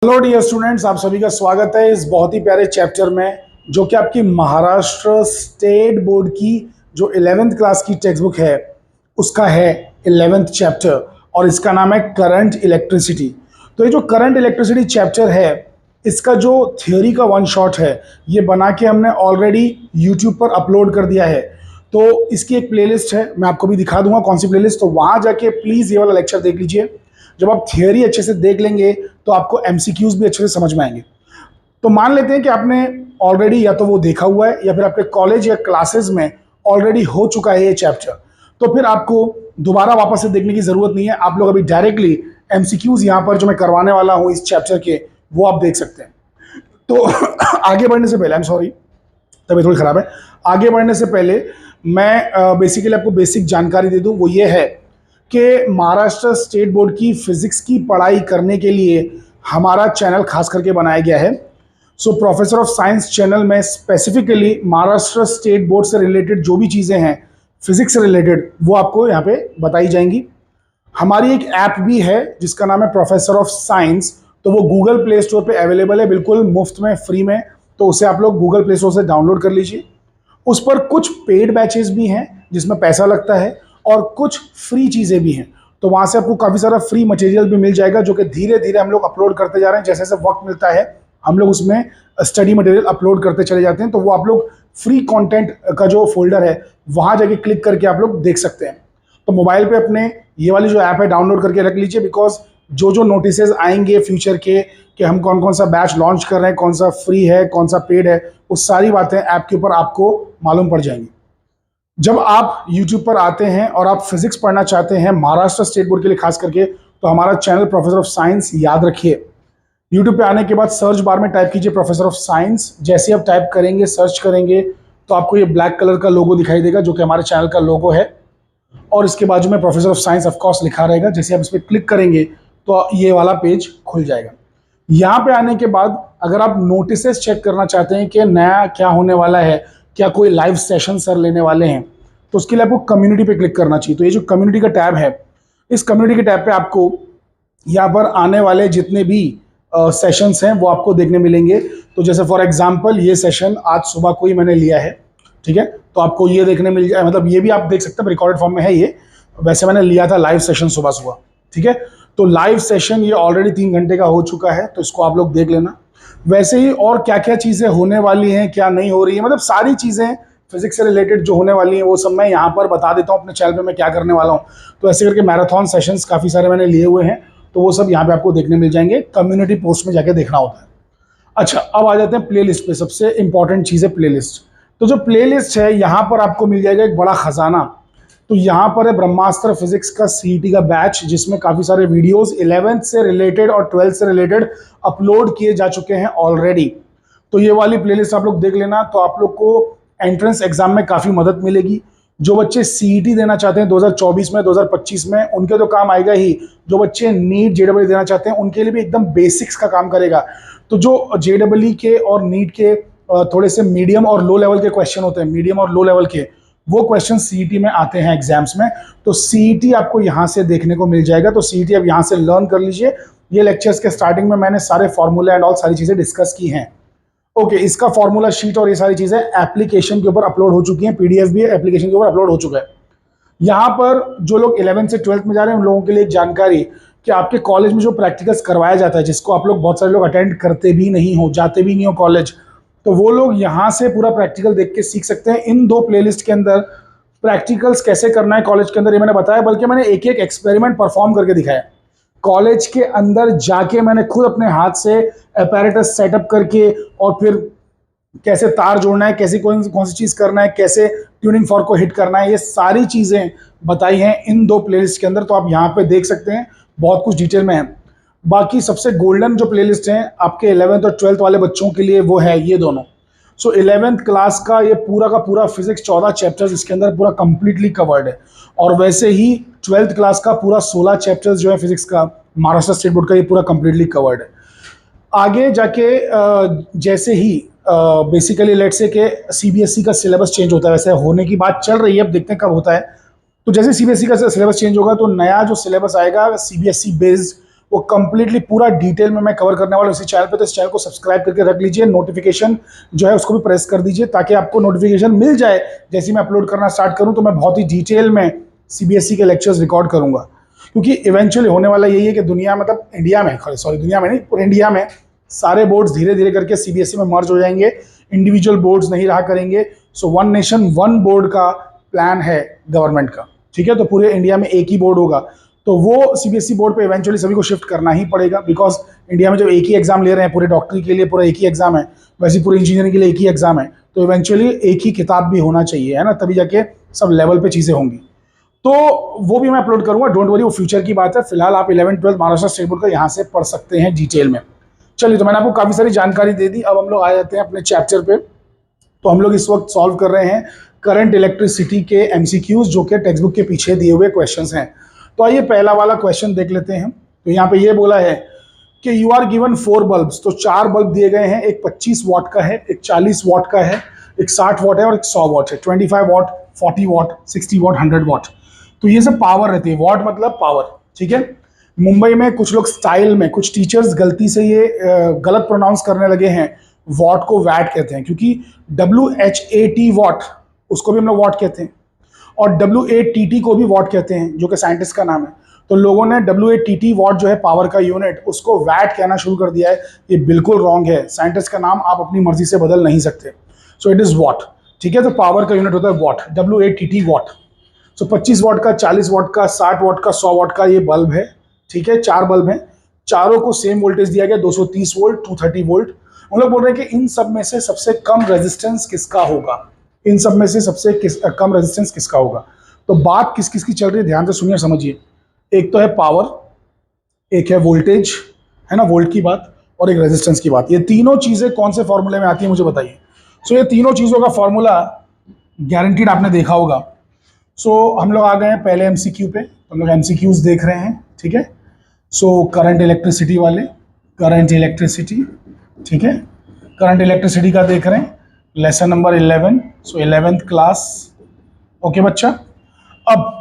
Hello dear students, आप सभी का स्वागत है इस बहुत ही प्यारे चैप्टर में जो कि आपकी महाराष्ट्र स्टेट बोर्ड की जो 11th क्लास की टेक्स्ट बुक है उसका है 11th चैप्टर और इसका नाम है करंट इलेक्ट्रिसिटी। तो ये जो करंट इलेक्ट्रिसिटी चैप्टर है इसका जो थ्योरी का वन शॉट है ये बना के हमने ऑलरेडी यूट्यूब पर अपलोड कर दिया है। तो इसकी एक प्लेलिस्ट है, मैं आपको भी दिखा दूंगा कौन सी प्लेलिस्ट, तो वहाँ जाके प्लीज़ ये वाला लेक्चर देख लीजिए। जब आप थियोरी अच्छे से देख लेंगे तो आपको एमसीक्यूज भी अच्छे से समझ में आएंगे। तो मान लेते हैं कि आपने ऑलरेडी या तो वो देखा हुआ है या फिर आपके कॉलेज या क्लासेस में ऑलरेडी हो चुका है ये चैप्टर, तो फिर आपको दोबारा वापस से देखने की ज़रूरत नहीं है। आप लोग अभी डायरेक्टली एमसीक्यूज यहाँ पर जो मैं करवाने वाला हूँ इस चैप्टर के वो आप देख सकते हैं। तो आगे बढ़ने से पहले, आई एम सॉरी तबीयत थोड़ी ख़राब है, आगे बढ़ने से पहले मैं बेसिकली आपको बेसिक जानकारी दे दूँ। वो ये है कि महाराष्ट्र स्टेट बोर्ड की फिजिक्स की पढ़ाई करने के लिए हमारा चैनल खास करके बनाया गया है। So professor of science channel में स्पेसिफिकली महाराष्ट्र स्टेट बोर्ड से रिलेटेड जो भी चीज़ें हैं फिजिक्स से रिलेटेड वो आपको यहाँ पे बताई जाएंगी। हमारी एक ऐप भी है जिसका नाम है प्रोफेसर ऑफ साइंस, तो वो गूगल प्ले स्टोर पे अवेलेबल है, बिल्कुल मुफ्त में, फ्री में। तो उसे आप लोग गूगल प्ले स्टोर से डाउनलोड कर लीजिए। उस पर कुछ पेड बैचेस भी हैं जिसमें पैसा लगता है और कुछ फ्री चीज़ें भी हैं। तो वहाँ से आपको काफ़ी सारा फ्री मटेरियल भी मिल जाएगा जो कि धीरे धीरे हम लोग अपलोड करते जा रहे हैं। जैसे जैसे वक्त मिलता है हम लोग उसमें स्टडी मटेरियल अपलोड करते चले जाते हैं। तो वो आप लोग फ्री कंटेंट का जो फोल्डर है वहाँ जाके क्लिक करके आप लोग देख सकते हैं। तो मोबाइल पे अपने ये वाली जो ऐप है डाउनलोड करके रख लीजिए, बिकॉज जो जो नोटिसेज आएंगे फ्यूचर के कि हम कौन कौन सा बैच लॉन्च कर रहे हैं, कौन सा फ्री है, कौन सा पेड है, वो सारी बातें ऐप के ऊपर आपको मालूम पड़ जाएंगी। जब आप YouTube पर आते हैं और आप फिजिक्स पढ़ना चाहते हैं महाराष्ट्र स्टेट बोर्ड के लिए खास करके, तो हमारा चैनल प्रोफेसर ऑफ साइंस याद रखिए। YouTube पे आने के बाद सर्च बार में टाइप कीजिए प्रोफेसर ऑफ साइंस। जैसे आप टाइप करेंगे, सर्च करेंगे, तो आपको ये ब्लैक कलर का लोगो दिखाई देगा जो कि हमारे चैनल का लोगो है, और इसके बाजू में प्रोफेसर ऑफ साइंस ऑफकोर्स लिखा रहेगा। जैसे आप इस पर क्लिक करेंगे तो ये वाला पेज खुल जाएगा। यहाँ पे आने के बाद अगर आप नोटिसेस चेक करना चाहते हैं कि नया क्या होने वाला है, क्या कोई लाइव सेशन सर लेने वाले हैं, तो उसके लिए आपको कम्युनिटी पे क्लिक करना चाहिए। तो ये जो कम्युनिटी का टैब है, इस कम्युनिटी के टैब पे आपको यहाँ पर आने वाले जितने भी सेशंस हैं वो आपको देखने मिलेंगे। तो जैसे फॉर एग्जांपल ये सेशन आज सुबह को ही मैंने लिया है, ठीक है, तो आपको ये देखने मिल जाए, मतलब ये भी आप देख सकते हैं, रिकॉर्डेड फॉर्म में है ये। वैसे मैंने लिया था लाइव सेशन सुबह सुबह, ठीक है। तो लाइव सेशन ये ऑलरेडी 3 घंटे का हो चुका है, तो इसको आप लोग देख लेना। वैसे ही और क्या क्या चीज़ें होने वाली हैं, क्या नहीं हो रही है, मतलब सारी चीज़ें फिजिक्स से रिलेटेड जो होने वाली हैं वो सब मैं यहाँ पर बता देता हूँ अपने चैनल पे मैं क्या करने वाला हूँ। तो ऐसे करके मैराथन सेशंस काफ़ी सारे मैंने लिए हुए हैं, तो वो सब यहाँ पे आपको देखने मिल जाएंगे। कम्युनिटी पोस्ट में जाके देखना होता है। अच्छा, अब आ जाते हैं प्ले लिस्ट पे। सबसे इंपॉर्टेंट चीज़ है प्ले लिस्ट। तो जो प्ले लिस्ट है यहाँ पर आपको मिल जाएगा एक बड़ा खजाना। तो यहाँ पर है ब्रह्मास्त्र फिजिक्स का सीईटी का बैच, जिसमें काफ़ी सारे वीडियोस 11th से रिलेटेड और 12th से रिलेटेड अपलोड किए जा चुके हैं ऑलरेडी। तो ये वाली प्लेलिस्ट आप लोग देख लेना, तो आप लोग को एंट्रेंस एग्जाम में काफ़ी मदद मिलेगी। जो बच्चे सीईटी देना चाहते हैं 2024 में, 2025 में, उनके तो काम आएगा ही। जो बच्चे नीट जेईई देना चाहते हैं उनके लिए भी एकदम बेसिक्स का काम करेगा। तो जो जेईई के और नीट के थोड़े से मीडियम और लो लेवल के क्वेश्चन होते हैं, मीडियम और लो लेवल के, वो क्वेश्चन सीईटी में आते हैं एग्जाम्स में। तो सीईटी आपको यहाँ से देखने को मिल जाएगा। तो सीईटी अब यहाँ से लर्न कर लीजिए। ये लेक्चर्स के स्टार्टिंग में मैंने सारे फॉर्मूला एंड ऑल सारी चीज़ें डिस्कस की हैं। ओके, इसका फॉर्मूला शीट और ये सारी चीज़ें एप्लीकेशन के ऊपर अपलोड हो चुकी हैं, पीडीएफ भी एप्लीकेशन के ऊपर अपलोड हो चुका है। यहाँ पर जो लोग 11th से 12th में जा रहे हैं उन लोगों के लिए एक जानकारी कि आपके कॉलेज में जो प्रैक्टिकल्स करवाया जाता है, जिसको आप लोग बहुत सारे लोग अटेंड करते भी नहीं हो, जाते भी नहीं हो कॉलेज, तो वो लोग यहाँ से पूरा प्रैक्टिकल देख के सीख सकते हैं। इन 2 प्लेलिस्ट के अंदर प्रैक्टिकल्स कैसे करना है कॉलेज के अंदर ये मैंने बताया, बल्कि मैंने एक एक एक्सपेरिमेंट परफॉर्म करके दिखाया। कॉलेज के अंदर जाके मैंने खुद अपने हाथ से अपैरेटस सेटअप करके, और फिर कैसे तार जोड़ना है, कैसे कौन सी चीज़ करना है, कैसे ट्यूनिंग फॉर्क को हिट करना है, ये सारी चीज़ें बताई हैं इन 2 प्लेलिस्ट के अंदर। तो आप यहाँ पे देख सकते हैं, बहुत कुछ डिटेल में है। बाकी सबसे गोल्डन जो प्लेलिस्ट हैं आपके 11th और 12th वाले बच्चों के लिए वो है ये दोनों। सो 11th क्लास का ये पूरा का पूरा फिजिक्स 14 चैप्टर्स इसके अंदर पूरा कंप्लीटली कवर्ड है, और वैसे ही 12th क्लास का पूरा 16 चैप्टर्स जो है फिजिक्स का महाराष्ट्र स्टेट बोर्ड का ये पूरा कंप्लीटली कवर्ड है। आगे जाके जैसे ही बेसिकली लेट से कि सीबीएसई का सिलेबस चेंज होता है, वैसे होने की बात चल रही है, अब देखते हैं कब होता है। तो जैसे सीबीएसई का सिलेबस चेंज होगा तो नया जो सिलेबस आएगा सीबीएसई बेस्ड, वो कंप्लीटली पूरा डिटेल में मैं कवर करने वाला हूं इसी चैनल पे। तो इस चैनल को सब्सक्राइब करके रख लीजिए, नोटिफिकेशन जो है उसको भी प्रेस कर दीजिए ताकि आपको नोटिफिकेशन मिल जाए जैसे मैं अपलोड करना स्टार्ट करूं। तो मैं बहुत ही डिटेल में सीबीएसई के लेक्चर्स रिकॉर्ड करूंगा, क्योंकि इवेंचुअली होने वाला यही है कि दुनिया मतलब इंडिया में, सॉरी दुनिया में नहीं, पूरे इंडिया में सारे बोर्ड्स धीरे धीरे करके सीबीएसई में मर्ज हो जाएंगे, इंडिविजुअल बोर्ड्स नहीं रहा करेंगे। So one nation one board का प्लान है गवर्नमेंट का, ठीक है। तो पूरे इंडिया में एक ही बोर्ड होगा, तो वो सीबीएसई बोर्ड पे इवेंचुअली सभी को शिफ्ट करना ही पड़ेगा, बिकॉज इंडिया में जब एक ही एग्जाम ले रहे हैं, पूरे डॉक्टरी के लिए पूरा एक ही एग्जाम है, वैसे पूरे इंजीनियरिंग के लिए एक ही एग्जाम है, तो इवेंचुअली एक ही किताब भी होना चाहिए, है ना, तभी जाके सब लेवल पे चीज़ें होंगी। तो वो भी मैं अपलोड करूंगा, डोंट वरी, वो फ्यूचर की बात है। फिलहाल आप 11th-12th महाराष्ट्र स्टेट बोर्ड का यहाँ से पढ़ सकते हैं डिटेल में। चलिए, तो मैंने आपको काफ़ी सारी जानकारी दे दी, अब हम लोग आ जाते हैं अपने चैप्टर पे। तो हम लोग इस वक्त सॉल्व कर रहे हैं करंट इलेक्ट्रिसिटी के एमसीक्यूज, जो कि टेक्स्ट बुक के पीछे दिए हुए क्वेश्चंस हैं। तो आइए पहला वाला क्वेश्चन देख लेते हैं। तो यहाँ पे ये बोला है कि यू आर गिवन 4 बल्ब्स, तो 4 बल्ब दिए गए हैं, एक 25 वाट का है, एक 40 वाट का है, एक 60 वाट है और एक 100 वाट है, 25 वाट, 40 वाट, 60 वाट, 100 वाट। तो ये सब पावर रहती है, वाट मतलब पावर, ठीक है। मुंबई में कुछ लोग स्टाइल में, कुछ टीचर्स गलती से ये गलत प्रोनाउंस करने लगे हैं, वॉट को वैट कहते हैं, क्योंकि WHAT वॉट, उसको भी हम लोग वॉट कहते हैं, और WATT को भी वॉट कहते हैं, जो कि साइंटिस्ट का नाम है। तो लोगों ने WATT वॉट जो है पावर का यूनिट, उसको वैट कहना शुरू कर दिया है। ये बिल्कुल रॉन्ग है, साइंटिस्ट का नाम आप अपनी मर्जी से बदल नहीं सकते। सो इट इज़ वॉट, ठीक है। तो पावर का यूनिट होता है वॉट, WATT वॉट। सो 25 वाट का, 40 वाट का, 60 वाट का, 100 वाट का ये बल्ब है, ठीक है। 4 बल्ब हैं, चारों को सेम वोल्टेज दिया गया, 230 वोल्ट, 230 वोल्ट। हम लोग बोल रहे हैं कि इन सब में से सबसे कम रेजिस्टेंस किसका होगा, इन सब में से सबसे कम रेजिस्टेंस किसका होगा। तो बात किस किस की चल रही है, ध्यान से सुनिए, समझिए। एक तो है पावर, एक है वोल्टेज, है ना, वोल्ट की बात, और एक रेजिस्टेंस की बात। ये तीनों चीज़ें कौन से फॉर्मूले में आती है मुझे बताइए। सो ये तीनों चीज़ों का फॉर्मूला गारंटीड आपने देखा होगा। सो हम लोग आ गए हैं पहले एमसीक्यू पे, हम लोग एमसीक्यूज देख रहे हैं, ठीक है। सो करंट इलेक्ट्रिसिटी वाले, करंट इलेक्ट्रिसिटी, ठीक है, करंट इलेक्ट्रिसिटी का देख रहे हैं, लेसन नंबर 11, सो 11th क्लास, ओके बच्चा। अब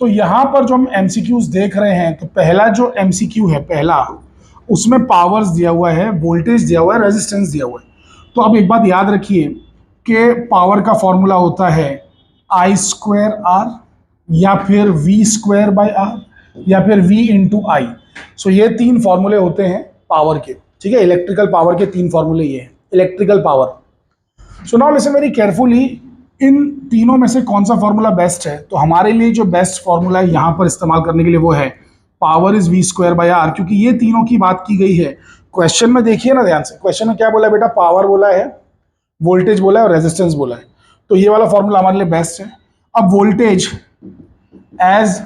तो यहाँ पर जो हम एमसीक्यूज देख रहे हैं, तो पहला जो एमसीक्यू है, पहला, उसमें पावर्स दिया हुआ है, वोल्टेज दिया हुआ है, रेजिस्टेंस दिया हुआ है। तो अब एक बात याद रखिए कि पावर का फॉर्मूला होता है I²R, या फिर V²/R, या फिर V × I। सो ये 3 फॉर्मूले होते हैं पावर के, ठीक है। इलेक्ट्रिकल पावर के 3 फॉर्मूले ये हैं, electrical power. So now listen very carefully, इन तीनों में से कौन सा फॉर्मूला बेस्ट है। तो हमारे लिए जो बेस्ट फॉर्मूला है यहाँ पर इस्तेमाल करने के लिए वो है पावर इज V²/R, क्योंकि ये तीनों की बात की गई है। क्वेश्चन में देखिए ना ध्यान से, क्वेश्चन में क्या बोला है बेटा, पावर बोला है, वोल्टेज बोला है और रेजिस्टेंस बोला है। तो ये वाला फॉर्मूला हमारे लिए बेस्ट है। अब voltage as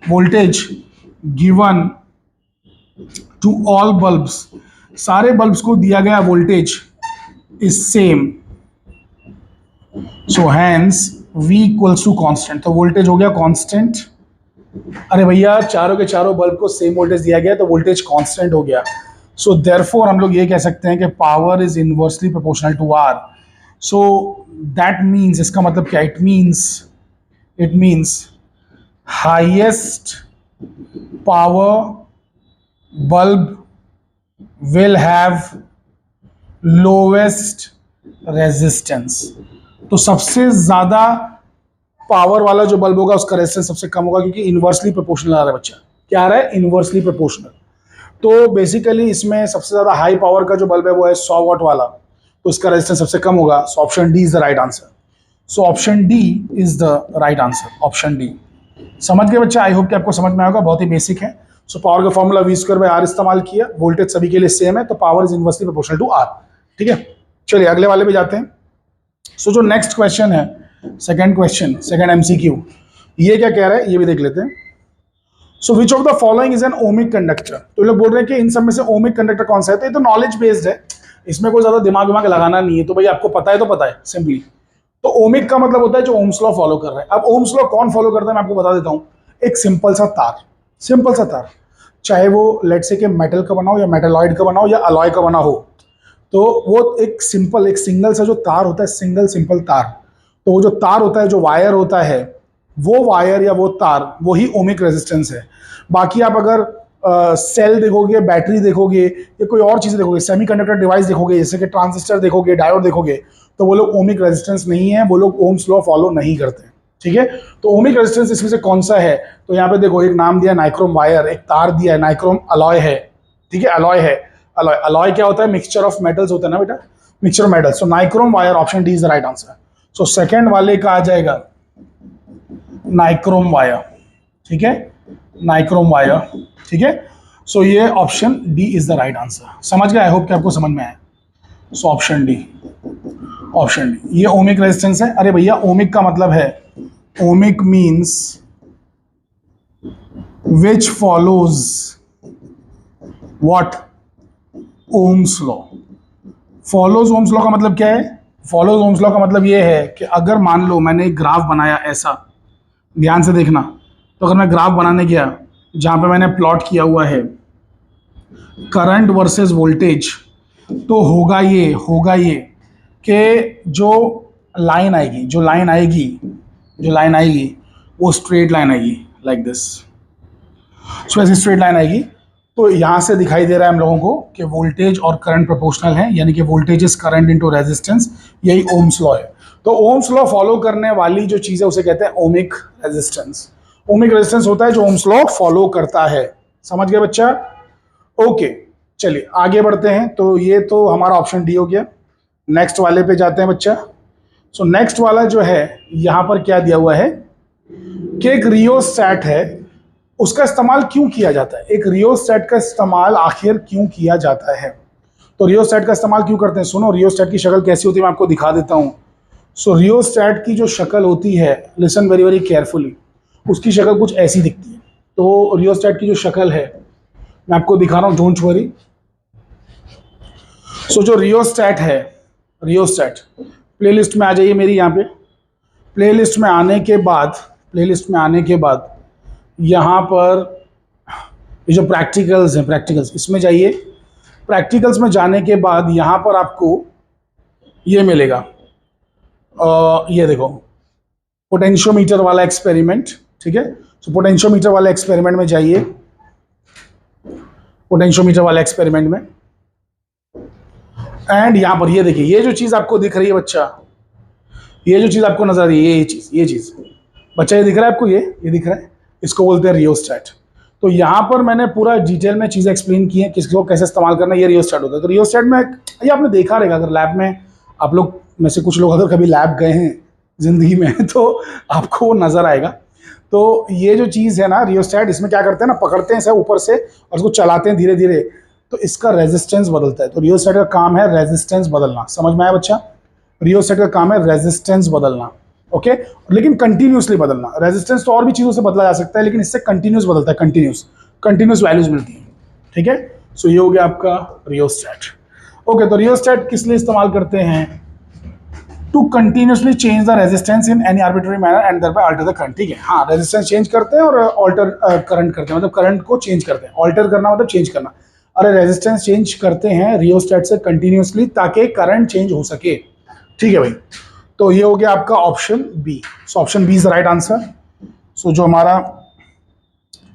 voltage given to all bulbs, सारे बल्ब्स को दिया गया voltage is same, so hence V = constant. तो वोल्टेज हो गया कांस्टेंट। अरे भैया, चारों के चारों बल्ब को सेम वोल्टेज दिया गया, तो वोल्टेज कांस्टेंट हो गया। सो देयरफॉर हम लोग ये कह सकते हैं कि power is inversely proportional to R। So that means, इसका मतलब क्या, it means highest power bulb will have lowest resistance. तो सबसे ज्यादा पावर वाला जो बल्ब होगा उसका रेजिस्टेंस सबसे कम होगा, क्योंकि इनवर्सली प्रोपोर्शनल आ रहा है बच्चा। क्या आ रहा है, इनवर्सली प्रोपोर्शनल। तो बेसिकली इसमें सबसे ज्यादा हाई पावर का जो बल्ब है वो है 100 वाट वाला, तो इसका रेजिस्टेंस सबसे कम होगा। सो option D is the right answer. So option D is the right answer, option D. समझ गए बच्चा, आई होप कि आपको समझ में आएगा, बहुत ही बेसिक है। सो पावर का फॉर्मूला V²/R इस्तेमाल किया, वोल्टेज सभी के लिए सेम है, तो power is inversely proportional to R, ठीक है। चलिए अगले वाले पे जाते हैं। सो जो नेक्स्ट क्वेश्चन है, सेकंड क्वेश्चन, सेकंड एमसीक्यू, ये क्या कह रहा है ये भी देख लेते हैं। So which of the following is an ohmic conductor. तो लोग बोल रहे हैं कि इन सब में से ओमिक कंडक्टर कौन सा है। तो ये तो नॉलेज बेस्ड है, इसमें कोई ज्यादा दिमाग लगाना नहीं है। तो भाई आपको पता है तो पता है सिंपली। तो ओमिक का मतलब होता है जो ओम्स लॉ फॉलो कर रहा है। अब ओम्स लॉ कौन फॉलो करता है मैं आपको बता देता हूँ। एक सिंपल सा तार, चाहे वो लेट से कि मेटल का बना हो या मेटलॉइड का बना हो या अलॉय का बना हो, तो वो एक सिंगल सा जो तार होता है, सिंपल तार, तो वो जो तार होता है, जो वायर होता है, वो वायर या वो तार, वही ओमिक रेजिस्टेंस है। बाकी आप अगर सेल देखोगे, बैटरी देखोगे, या कोई और चीज़ देखोगे, सेमीकंडक्टर डिवाइस देखोगे, जैसे कि ट्रांजिस्टर देखोगे, डायोड देखोगे, तो वो लोग ओमिक रेजिस्टेंस नहीं है, वो लोग ओम्स लॉ फॉलो नहीं करते। ठीक है, तो ओमिक रेजिस्टेंस इसमें से कौन सा है? तो यहाँ पे देखो, एक नाम दिया नाइक्रोम वायर, एक तार दिया है नाइक्रोम अलॉय है। ठीक है, अलॉय है। अलॉय, अलॉय क्या होता है? मिक्सचर ऑफ मेटल्स होता है ना बेटा, mixture of metals. So nichrome wire, option D is the right answer. So second वाले का आ जाएगा नाइक्रोम वायर। ठीक है, नाइक्रोम वायर। ठीक है, सो ये option D is the right answer. समझ गए? आई होप कि आपको समझ में आया। सो ऑप्शन डी, ऑप्शन डी। ये ओमिक रेजिस्टेंस है। अरे भैया, ओमिक का मतलब है, ohmic means which follows what? Ohm's law. Follows Ohm's law का मतलब क्या है? फॉलोज ओम्स लॉ का मतलब ये है कि अगर मान लो मैंने एक ग्राफ बनाया ऐसा, ध्यान से देखना, तो अगर मैं ग्राफ बनाने गया जहां पे मैंने प्लॉट किया हुआ है करंट वर्सेस वोल्टेज, तो होगा ये कि जो लाइन आएगी, जो लाइन आएगी वो स्ट्रेट लाइन आएगी, लाइक दिस। सो ऐसी स्ट्रेट लाइन आएगी। तो यहाँ से दिखाई दे रहा है हम लोगों को कि वोल्टेज और करंट प्रोपोर्शनल है, यानी कि voltage is current into resistance. यही ओम्स लॉ है। तो ओम्स लॉ फॉलो करने वाली जो चीज़ है उसे कहते हैं ओमिक रेजिस्टेंस। ओमिक रेजिस्टेंस होता है जो ओम्स लॉ फॉलो करता है। समझ गए बच्चा? ओके, चलिए आगे बढ़ते हैं। तो ये तो हमारा ऑप्शन डी हो गया। नेक्स्ट वाले पे जाते हैं बच्चा। सो नेक्स्ट वाला जो है, यहाँ पर क्या दिया हुआ है कि एक रियोस्टैट है, उसका इस्तेमाल क्यों किया जाता है? एक रियोस्टैट का इस्तेमाल आखिर क्यों किया जाता है? तो रियोस्टैट का इस्तेमाल क्यों करते हैं? सुनो, रियोस्टैट की शक्ल कैसी होती है मैं आपको दिखा देता हूँ। सो रियोस्टैट की जो शक्ल होती है, लिसन वेरी वेरी केयरफुली, उसकी शक्ल कुछ ऐसी दिखती है। तो रियोस्टैट की जो शक्ल है मैं आपको दिखा रहा हूँ, डोंट वरी। सो जो रियोस्टैट है, रियोस्टैट, प्लेलिस्ट में आ जाइए मेरी। यहाँ पे प्लेलिस्ट में आने के बाद यहाँ पर ये जो प्रैक्टिकल्स हैं, प्रैक्टिकल्स, इसमें जाइए। प्रैक्टिकल्स में जाने के बाद यहाँ पर आपको ये मिलेगा, ये देखो, पोटेंशियोमीटर वाला एक्सपेरिमेंट। ठीक है, तो पोटेंशियोमीटर वाले एक्सपेरिमेंट में जाइए, पोटेंशियोमीटर वाले एक्सपेरिमेंट में, एंड यहाँ पर ये देखिए, ये जो चीज़ आपको दिख रही है बच्चा, ये जो चीज़ आपको नजर आ रही है, ये चीज़ बच्चा, ये दिख रहा है आपको? ये दिख रहा है, इसको बोलते हैं रियोस्टैट। तो यहाँ पर मैंने पूरा डिटेल में चीज़ें एक्सप्लेन की हैं, किसको कैसे इस्तेमाल करना है। ये रियोस्टैट होता है। तो रियोस्टैट में ये आपने देखा रहेगा, अगर लैब में आप लोग में से कुछ लोग अगर कभी लैब गए हैं जिंदगी में तो आपको वो नज़र आएगा। तो ये जो चीज़ है ना रियोस्टैट, इसमें क्या करते हैं ना, पकड़ते हैं सब ऊपर से और उसको चलाते हैं धीरे धीरे, तो इसका रेजिस्टेंस बदलता है। तो रियोस्टैट का काम है रेजिस्टेंस बदलना। समझ में आया बच्चा? रियोस्टैट का काम है रेजिस्टेंस बदलना। ओके, लेकिन कंटिन्यूसली बदलना। रेजिस्टेंस तो और भी चीज़ों से बदला जा सकता है, लेकिन इससे कंटिन्यूस बदलता है, कंटिन्यूस वैल्यूज मिलती हैं। ठीक है, सो ये हो गया आपका रियोस्टैट। ओके, तो रियोस्टैट किस लिए इस्तेमाल करते हैं? To continuously change the resistance in any arbitrary manner and thereby alter the current. ठीक है, हाँ, रेजिस्टेंस चेंज करते हैं और ऑल्टर करंट करते हैं, मतलब करंट को चेंज करते हैं। ऑल्टर करना मतलब चेंज करना। अरे रेजिस्टेंस चेंज करते हैं रियोस्टैट से कंटिन्यूसली, ताकि करंट चेंज हो सके। ठीक है भाई, तो ये हो गया आपका option B. So option B is the right answer. So जो हमारा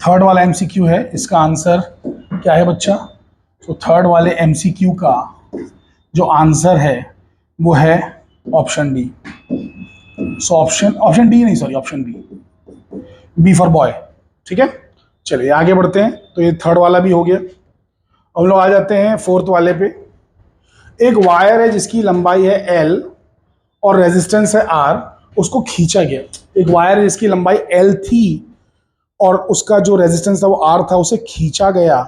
थर्ड वाला एमसीक्यू है, इसका आंसर क्या है बच्चा? तो थर्ड वाले एमसीक्यू का जो आंसर है वो है option D. So option D नहीं, sorry, option B for boy. ठीक है, चलिए आगे बढ़ते हैं। तो ये थर्ड वाला भी हो गया। हम लोग आ जाते हैं फोर्थ वाले पे। एक वायर है जिसकी लंबाई है एल और रेजिस्टेंस है आर, उसको खींचा गया। एक वायर है जिसकी लंबाई एल थी और उसका जो रेजिस्टेंस था वो आर था, उसे खींचा गया।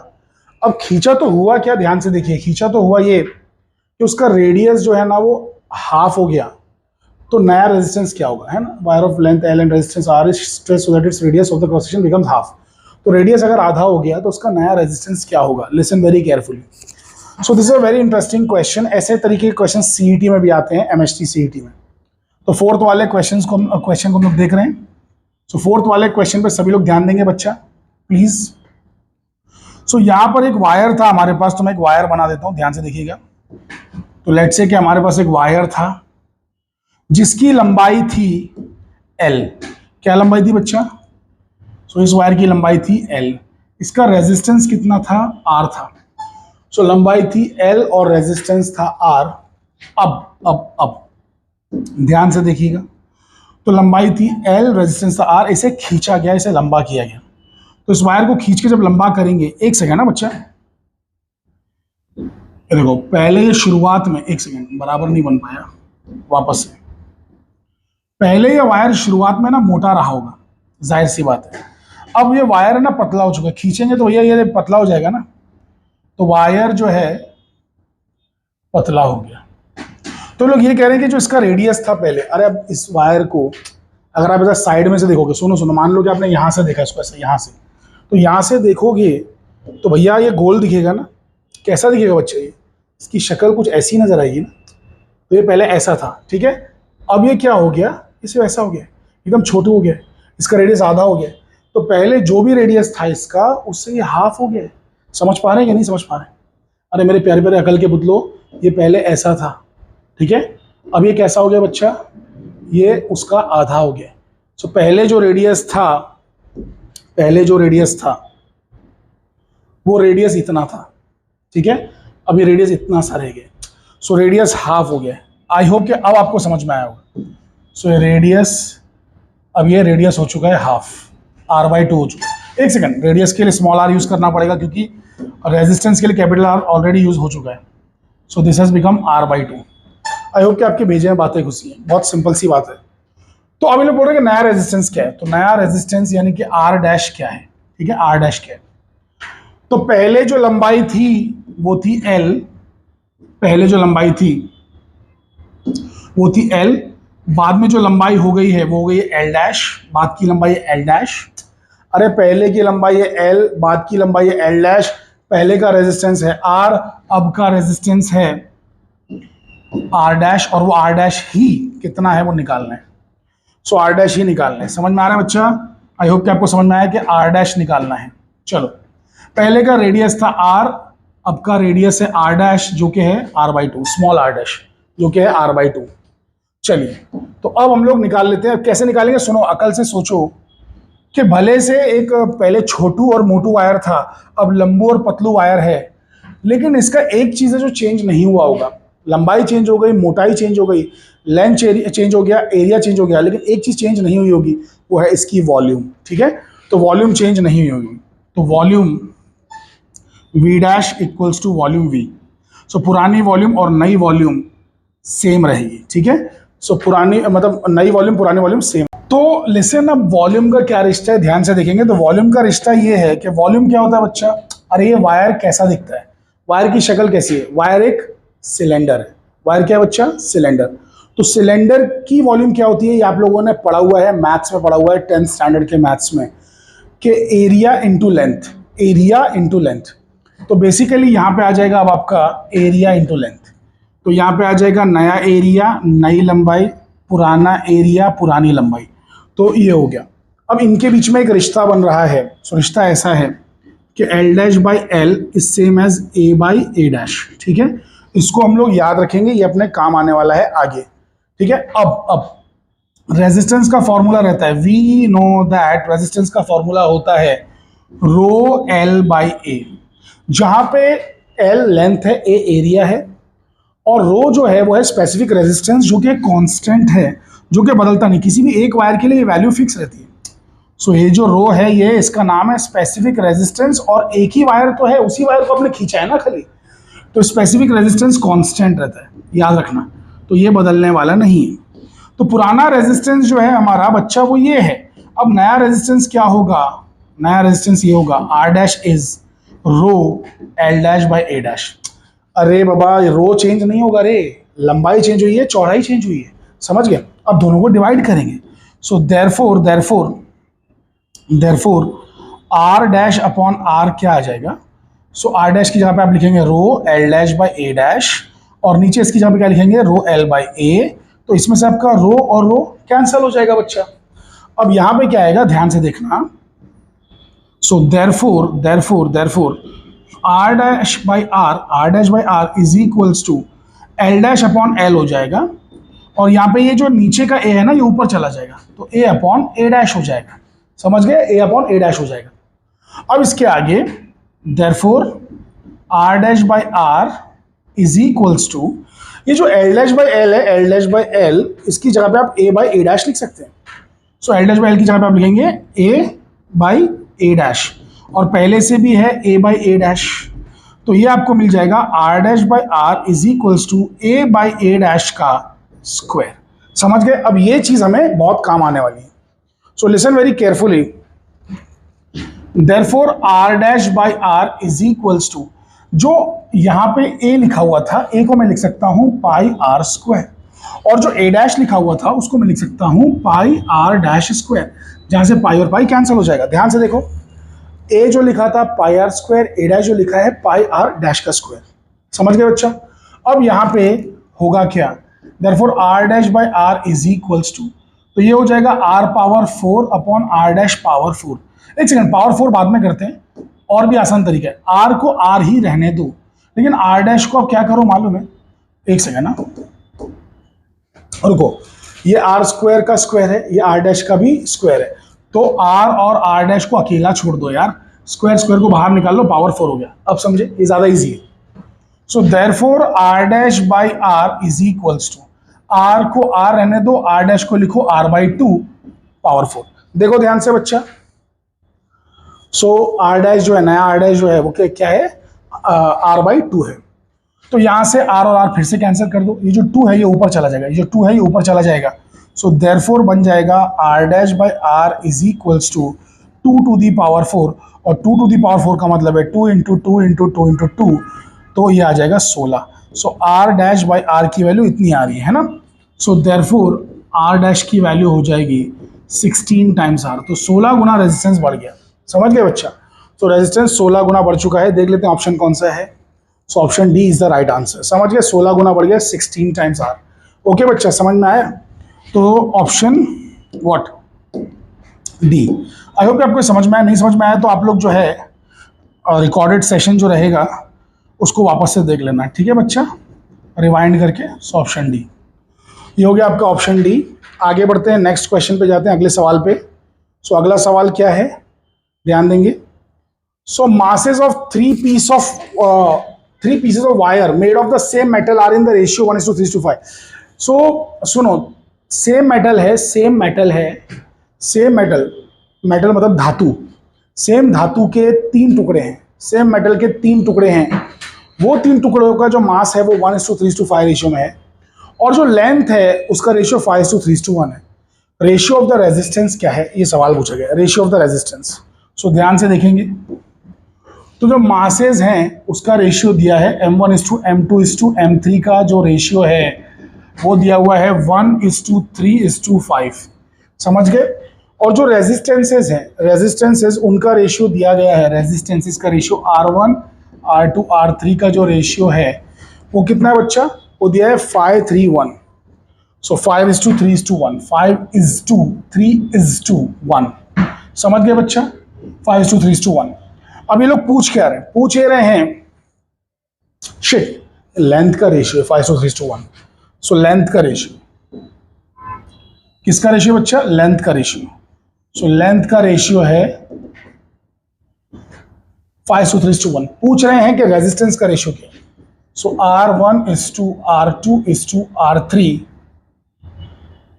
अब खींचा तो हुआ क्या? ध्यान से देखिए, खींचा तो हुआ ये कि उसका रेडियस जो है ना वो हाफ हो गया। तो नया रेजिस्टेंस क्या होगा, है ना? Wire of length L and resistance R is stretch so that its radius of the cross section becomes half. तो रेडियस अगर आधा हो गया तो उसका नया रेजिस्टेंस क्या होगा? Listen very carefully. So this is a very interesting question. ऐसे तरीके के क्वेश्चन सीईटी में भी आते हैं, एमएचटी सीईटी में। तो फोर्थ वाले क्वेश्चन को हम लोग देख रहे हैं। सो फोर्थ वाले क्वेश्चन पे सभी लोग ध्यान देंगे बच्चा, प्लीज। सो यहां पर एक वायर था हमारे पास, तो मैं एक वायर बना देता हूं, ध्यान से देखिएगा। तो लेट्स से कि हमारे पास एक वायर था जिसकी लंबाई थी एल। क्या लंबाई थी बच्चा? सो इस वायर की लंबाई थी एल। इसका रेजिस्टेंस कितना था, आर था। सो लंबाई थी एल और रेजिस्टेंस था आर। अब ध्यान से देखिएगा, तो लंबाई थी एल, रेजिस्टेंस था आर, इसे खींचा गया, इसे लंबा किया गया। तो इस वायर को खींच के जब लंबा करेंगे, एक सेकंड ना बच्चा, ये देखो पहले ये शुरुआत में, एक सेकंड बराबर नहीं बन पाया, वापस से। पहले ये वायर शुरुआत में ना मोटा रहा होगा, जाहिर सी बात है। अब ये वायर है ना पतला हो चुका है, खींचेंगे तो भैया ये पतला हो जाएगा ना, तो वायर जो है पतला हो गया। तो लोग ये कह रहे हैं कि जो इसका रेडियस था पहले, अरे अब इस वायर को अगर आप इधर साइड में से देखोगे, सुनो सुनो, मान लो कि आपने यहां से देखा इसको ऐसे, यहां से, तो यहां से देखोगे तो भैया ये गोल दिखेगा ना। कैसा दिखेगा बच्चे, ये इसकी शक्ल कुछ ऐसी नजर आएगी ना। तो ये पहले ऐसा था, ठीक है। अब ये क्या हो गया, इसे वैसा हो गया, एकदम छोटू हो गया, इसका रेडियस आधा हो गया। तो पहले जो भी रेडियस था इसका, उससे ये हाफ हो गया। समझ पा रहे हैं कि नहीं समझ पा रहे हैं? अरे मेरे प्यारे प्यारे अकल के पुतलो, ये पहले ऐसा था, ठीक है। अब ये कैसा हो गया बच्चा, ये उसका आधा हो गया। सो पहले जो रेडियस था, वो रेडियस इतना था, ठीक है। अब ये रेडियस इतना सा रह गया, सो रेडियस हाफ हो गया। आई होप कि अब आपको समझ में आया होगा। सो ये रेडियस, अब ये रेडियस हो चुका है हाफ, r/2 हो चुका है। एक सेकंड, रेडियस के लिए स्मॉल r यूज करना पड़ेगा क्योंकि रेजिस्टेंस के लिए कैपिटल R ऑलरेडी यूज हो चुका है। So this has become r/2। I hope कि आपके भेजे में बातें घुसी हैं, बहुत सिंपल सी बात है। तो अब लोग बोल रहे हैं कि नया रेजिस्टेंस क्या है, तो नया रेजिस्टेंस यानी कि r' क्या है, ठीक है, r' क्या है। तो पहले जो लंबाई थी वो थी l, पहले जो लंबाई थी वो थी l, बाद में जो लंबाई हो गई है वो हो गई है l', बाद की लंबाई है l'। अरे पहले की लंबाई है l, बाद की लंबाई है l', पहले का रेजिस्टेंस है r, अब का रेजिस्टेंस है r', और वो r' ही कितना है वो निकालना है। सो r' ही निकालना है। समझ में आ रहा है बच्चा? आई होप कि आपको समझ में आया कि r' निकालना है। चलो, पहले का रेडियस था r, अब का रेडियस है r' जो कि है r/2, स्मॉल r' जो कि है r/2। चलिए, तो अब हम लोग निकाल लेते हैं। कैसे निकालेंगे, सुनो, अकल से सोचो कि भले से एक पहले छोटू और मोटू वायर था, अब लंबू और पतलू वायर है, लेकिन इसका एक चीज है जो चेंज नहीं हुआ होगा। लंबाई चेंज हो गई, मोटाई चेंज हो गई, लेंथ चेंज हो गया, एरिया चेंज हो गया, लेकिन एक चीज चेंज नहीं हुई होगी, वो है इसकी वॉल्यूम, ठीक है। तो वॉल्यूम चेंज नहीं हुई होगी, तो volume V' equals to volume V। So पुरानी वॉल्यूम और नई वॉल्यूम सेम रहेगी, ठीक है। सो पुरानी मतलब नई वॉल्यूम पुरानी वॉल्यूम सेम। तो लिसन, अब वॉल्यूम का क्या रिश्ता है, ध्यान से देखेंगे तो वॉल्यूम का रिश्ता ये है कि वॉल्यूम क्या होता है बच्चा, अरे ये वायर कैसा दिखता है, वायर की शक्ल कैसी है, वायर एक सिलेंडर है। वायर क्या है बच्चा, सिलेंडर। तो सिलेंडर की वॉल्यूम क्या होती है, ये आप लोगों ने पढ़ा हुआ है, मैथ्स में पढ़ा हुआ है, 10th स्टैंडर्ड के मैथ्स में, कि area into length, area into length. तो बेसिकली यहाँ पे आ जाएगा अब आपका एरिया इंटू लेंथ। तो यहाँ पे आ जाएगा नया एरिया नई लंबाई, पुराना एरिया पुरानी लंबाई। तो ये हो गया। अब इनके बीच में एक रिश्ता बन रहा है। सो रिश्ता ऐसा है कि l'/l is same as a/a', ठीक है। इसको हम लोग याद रखेंगे, ये अपने काम आने वाला है आगे, ठीक है। अब रेजिस्टेंस का फॉर्मूला रहता है, वी नो दैट रेजिस्टेंस का फॉर्मूला होता है ρl/a, जहां पे l लेंथ है, a एरिया है, और रो जो है वो है स्पेसिफिक रेजिस्टेंस, जो कि कांस्टेंट है, जो कि बदलता नहीं। किसी भी एक वायर के लिए ये वैल्यू फिक्स रहती है। सो ये जो रो है, ये इसका नाम है स्पेसिफिक रेजिस्टेंस, और एक ही वायर तो है, उसी वायर को आपने खींचा है ना खाली, तो स्पेसिफिक रेजिस्टेंस कांस्टेंट रहता है, याद रखना। तो ये बदलने वाला नहीं है। तो पुराना रेजिस्टेंस जो है हमारा बच्चा वो ये है। अब नया रेजिस्टेंस क्या होगा, नया रेजिस्टेंस ये होगा r' इज ρl'/a'। अरे बाबा, रो चेंज नहीं होगा रे, लंबाई चेंज हुई है, चौड़ाई चेंज हुई है, समझ गए। अब दोनों को डिवाइड करेंगे। सो देयरफॉर r'/r क्या आ जाएगा, सो r' की जगह पे आप लिखेंगे ρl'/a', और नीचे इसकी जगह पे क्या लिखेंगे, ρl/a। तो इसमें से आपका रो और रो कैंसिल हो जाएगा बच्चा। अब यहां पे क्या आएगा, ध्यान से देखना। So therefore r'/r is equals to l'/l हो जाएगा, और यहाँ पे ये जो नीचे का a है ना, ये ऊपर चला जाएगा, तो a/a' हो जाएगा। समझ गए, a/a' हो जाएगा। अब इसके आगे therefore r dash by r is equals to, ये जो l डैश बाई l है, l डैश बाई l, इसकी जगह पे आप a बाई a डैश लिख सकते हैं। सो l डैश बाई l की जगह पे आप लिखेंगे a बाई a डैश, और पहले से भी है a बाई a डैश, तो ये आपको मिल जाएगा r dash by r is equals to a by a dash का स्क्वायर। समझ गए? अब ये चीज हमें बहुत काम आने वाली है। So listen very carefully, therefore r dash by r is equals to, जो यहां पे a लिखा हुआ था, a को मैं लिख सकता हूं पाई r स्क्वायर, और जो a डैश लिखा हुआ था उसको मैं लिख सकता हूं पाई r डैश स्क्वायर, जहां से पाई और पाई कैंसिल हो जाएगा। ध्यान से देखो, a जो लिखा था pi r square, a dash जो लिखा है पाई r डैश का स्क्वायर। समझ गए बच्चा? अब यहां पे होगा क्या, therefore r dash by r is equals to, तो ये हो जाएगा r power 4 upon r dash power 4। एक सेकंड, पावर 4 बाद में करते हैं, और भी आसान तरीका है, r को r ही रहने दो, लेकिन r डैश को आप क्या करो मालूम है, एक सेकंड ना, रुको, ये r स्क्वायर का स्क्वायर है, ये r डैश का भी स्क्वायर है, तो r और r डैश को अकेला छोड़ दो यार, स्क्वायर स्क्वायर को बाहर निकाल लो, पावर 4 हो गया। अब समझे, ये ज्यादा इजी है। So therefore r dash by r is equals to, r को r रहने दो, r डैश को लिखो r बाई 2 पावर 4। देखो ध्यान से बच्चा, सो r डैश जो है, नया r डैश जो है वो क्या है, r बाई 2 है, तो यहां से r और r फिर से कैंसिल कर दो, ये जो 2 है ये ऊपर चला जाएगा, ये जो 2 है ये ऊपर चला जाएगा। सो देयरफॉर बन जाएगा r dash by r is equals to 2 to the power 4, और 2 टू दी पावर 4 का मतलब है 2 इंटू 2 इंटू 2 इंटू 2, तो ये आ जाएगा 16। सो r डैश बाई r की वैल्यू इतनी आ रही है ना, सो देयरफॉर r डैश की वैल्यू हो जाएगी 16 टाइम्स r, तो 16 गुना रेजिस्टेंस बढ़ गया। समझ गए बच्चा? तो रेजिस्टेंस 16 गुना बढ़ चुका है। देख लेते हैं ऑप्शन कौन सा है। सो option D is the right answer. समझ गए? 16 गुना बढ़ गया, 16 टाइम्स r। ओके बच्चा, समझ में आया? तो option what, D. I hope आपको समझ में आया। नहीं समझ में आया तो आप लोग जो है रिकॉर्डेड सेशन जो रहेगा उसको वापस से देख लेना, ठीक है बच्चा, रिवाइंड करके। सो ऑप्शन डी ये हो गया आपका ऑप्शन डी। आगे बढ़ते हैं, नेक्स्ट क्वेश्चन पे जाते हैं, अगले सवाल पे। सो अगला सवाल क्या है, ध्यान देंगे। सो masses of three pieces of wire made of the same metal are in the ratio 1:3:5। सो सुनो, सेम मेटल है, सेम मेटल मतलब धातु, सेम धातु के 3 टुकड़े हैं, सेम मेटल के 3 टुकड़े हैं। वो 3 टुकड़ों का जो मास है वो 1:3:5 रेशियो में है, और जो लेंथ है उसका रेशियो 5:3:1 है। रेशियो ऑफ द रेजिस्टेंस क्या है, ये सवाल पूछा गया, रेशियो ऑफ द रेजिस्टेंस। सो ध्यान से देखेंगे, तो जो मासेज हैं उसका रेशियो दिया है M1:M2:M3 का जो रेशियो है वो दिया हुआ है 1:3:5। समझ गए? और जो रेजिस्टेंसेज हैं, रेजिस्टेंसेज उनका रेशियो दिया गया है, रेजिस्टेंसेज का रेशियो R1 R2 R3 का जो रेशियो है वो कितना है बच्चा, वो दिया है 5:3:1। सो 5:3:1, 5:3:1। समझ गए बच्चा? 5:3:1। अब ये लोग पूछ क्या रहे हैं, पूछ ये रहे हैं शिट, लेंथ का रेशियो है 5:3:1। सो लेंथ का रेशियो, किसका रेशियो बच्चा, लेंथ का रेशियो। सो लेंथ का रेशियो है 5:3:1। पूछ रहे हैं कि रेजिस्टेंस का रेशियो क्या है। सो R1:R2:R3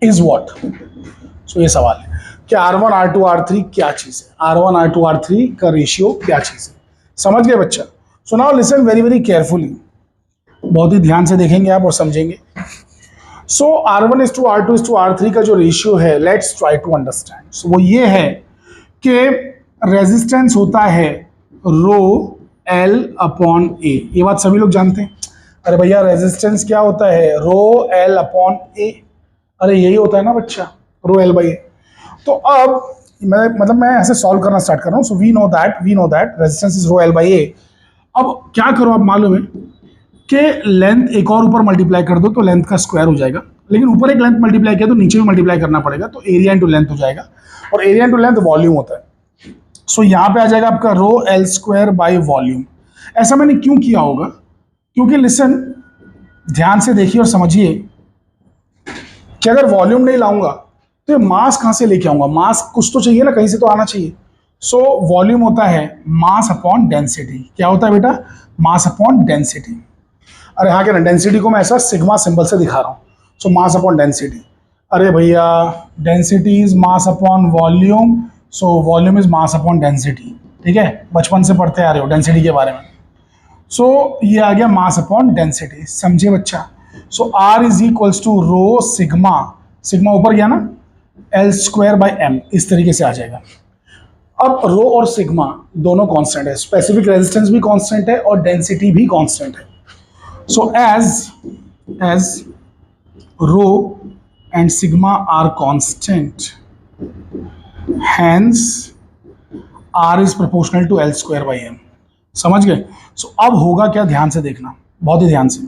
इज व्हाट। सो ये सवाल है कि R1 R2 R3 क्या चीज है, R1 R2 R3 का रेशियो क्या चीज है। समझ गए बच्चा? सो now listen very very carefully, बहुत ही ध्यान से देखेंगे आप और समझेंगे। सो R1:R2:R3 का जो रेशियो है, लेट्स ट्राई टू अंडरस्टैंड। सो वो ये है कि रेजिस्टेंस होता है रो L अपॉन A। ये बात सभी लोग जानते हैं। अरे भैया रेजिस्टेंस क्या होता है, रो L अपॉन A। अरे यही होता है ना बच्चा, रो L बाई A। तो अब मैं ऐसे सॉल्व करना स्टार्ट कर रहा हूँ। So we know that resistance is rho L by A। अब क्या करो, अब मालूम है कि लेंथ एक और ऊपर मल्टीप्लाई कर दो तो लेंथ का स्क्वायर हो जाएगा, लेकिन ऊपर एक लेंथ मल्टीप्लाई किया तो नीचे भी मल्टीप्लाई करना पड़ेगा, तो एरिया इंटू लेंथ हो जाएगा, और एरिया इंटू लेंथ वॉल्यूम होता है। सो यहाँ पे आ जाएगा आपका रो L स्क्वायर बाई वॉल्यूम। ऐसा मैंने क्यों किया होगा, क्योंकि लिसन ध्यान से देखिए और समझिए कि अगर वॉल्यूम नहीं लाऊंगा तो ये मास कहाँ से लेके आऊंगा, मास कुछ तो चाहिए ना, कहीं से तो आना चाहिए। सो वॉल्यूम होता है मास अपॉन डेंसिटी। क्या होता है बेटा? Mass upon density. अरे हाँ, क्या ना, डेंसिटी को मैं ऐसा सिग्मा सिंबल से दिखा रहा हूँ। सो मास अपॉन डेंसिटी। अरे भैया, density is mass upon volume, so volume is mass upon density. ठीक है, बचपन से पढ़ते आ रहे हो डेंसिटी के बारे में। सो ये आ गया मास अपॉन डेंसिटी, समझे बच्चा? So R is equals to rho sigma, sigma ऊपर गया ना, एल स्क्वायर बाई एम, इस तरीके से आ जाएगा। अब रो और सिग्मा दोनों कांस्टेंट है, स्पेसिफिक रेजिस्टेंस भी कांस्टेंट है और डेंसिटी भी कांस्टेंट है। So as rho and sigma are constant, hence R is proportional to L square by M. समझ गए? सो अब होगा क्या, ध्यान से देखना, बहुत ही ध्यान से।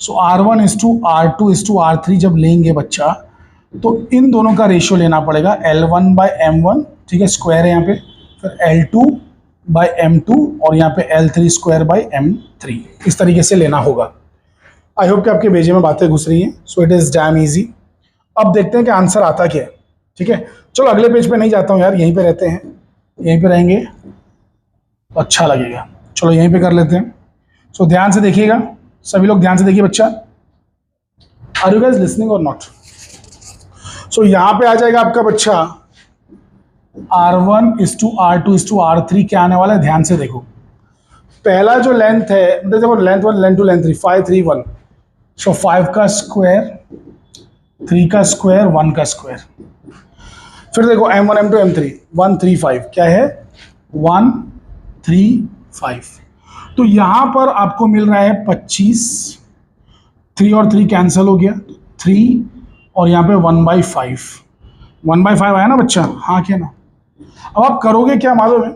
So R1 is to R2 is to R3 जब लेंगे बच्चा, तो इन दोनों का रेशियो लेना पड़ेगा L1 बाई M1, ठीक है, स्क्वायर है यहाँ पे, फिर L2 बाई M2 और यहाँ पे L3 स्क्वायर बाई M3, इस तरीके से लेना होगा। आई होप कि आपके भेजे में बातें घुस रही हैं। So it is dam easy. अब देखते हैं कि आंसर आता क्या है। ठीक है, चलो अगले पेज पे नहीं जाता हूँ यार, यहीं पे रहते हैं, यहीं पे रहेंगे तो अच्छा लगेगा। चलो यहीं पे कर लेते हैं। सो ध्यान से देखिएगा, सभी लोग ध्यान से देखिए बच्चा। आर यू गाइस लिसनिंग और नॉट? सो यहाँ पे आ जाएगा आपका बच्चा R1 is to R2 is to R3, क्या आने वाला है ध्यान से देखो। पहला जो लेंथ है, मतलब देखो लेंथ 1, लेंथ 2, लेंथ 3, 5 3 1। सो 5 का स्क्वायर, 3 का स्क्वायर, 1 का स्क्वायर। फिर देखो M1 M2 M3, 1 3 5, क्या है 1 3 5। तो यहां पर आपको मिल रहा है 25, 3 और 3 कैंसिल हो गया, 3 और यहाँ पे 1/5, 1/5 आया ना बच्चा? हाँ क्या ना? अब आप करोगे क्या मालूम है,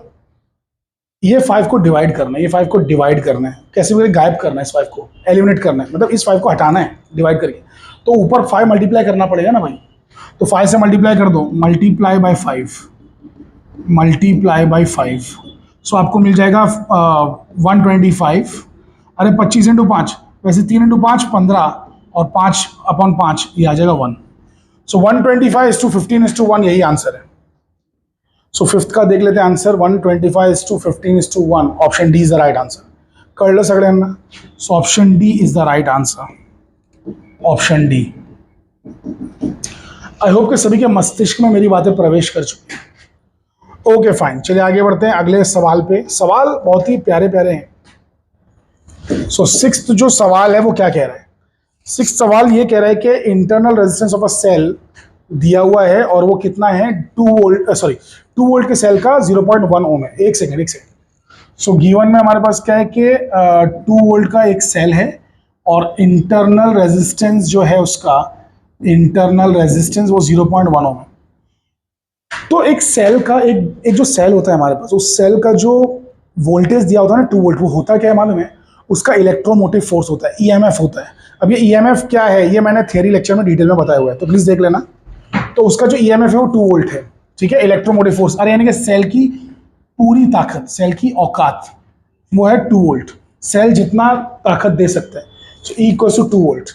ये 5 को डिवाइड करना है, ये 5 को डिवाइड करना है, कैसे भी गायब करना है, इस 5 को एलिमिनेट करना है, मतलब इस 5 को हटाना है डिवाइड करके। तो ऊपर 5 मल्टीप्लाई करना पड़ेगा ना भाई, तो 5 से मल्टीप्लाई कर दो, मल्टीप्लाई बाई 5, मल्टीप्लाई बाई 5। सो आपको मिल जाएगा 125। अरे 25 इंटू 5, वैसे 3 इंटू 5 15 और 5/5 ये आ जाएगा 1। सो 125 इज टू 15 इज टू 1, यही आंसर है। सो फिफ्थ का देख लेते हैं answer, 125 is to 15 is to 1, option D is the right answer. कर लो सगळ्यांना। So option D is the right answer, option D. I hope कि सभी के मस्तिष्क में मेरी बातें प्रवेश कर चुकी हैं। ओके फाइन, चलिए आगे बढ़ते हैं अगले सवाल पे। सवाल बहुत ही प्यारे प्यारे हैं। सो सिक्स्थ जो सवाल है वो क्या कह रहा है? सिक्स्थ सवाल ये कह रहा है कि internal resistance of a cell दिया हुआ है और वो कितना है 2 वोल्ट के सेल का 0.1 ओम है। एक सेकेंड। सो गिवन में हमारे पास क्या है कि 2 वोल्ट का एक सेल है और इंटरनल रेजिस्टेंस जो है उसका, इंटरनल रेजिस्टेंस वो 0.1 ओम है। तो एक सेल का एक जो सेल होता है हमारे पास, उस सेल का जो वोल्टेज दिया होता है ना 2 वोल्ट, वो होता क्या है मालूम है? उसका इलेक्ट्रोमोटिव फोर्स होता है, ईएमएफ होता है। अब ये ईएमएफ क्या है ये मैंने थियरी लेक्चर में डिटेल में बताया हुआ है, तो प्लीज देख लेना। तो उसका जो ईएमएफ है वो 2 वोल्ट है, ठीक है, इलेक्ट्रोमोटिव फोर्स। अरे यानी कि सेल की पूरी ताकत, सेल की औकात वो है 2 वोल्ट। सेल जितना ताकत दे सकता है, सो इक्वल टू 2 वोल्ट,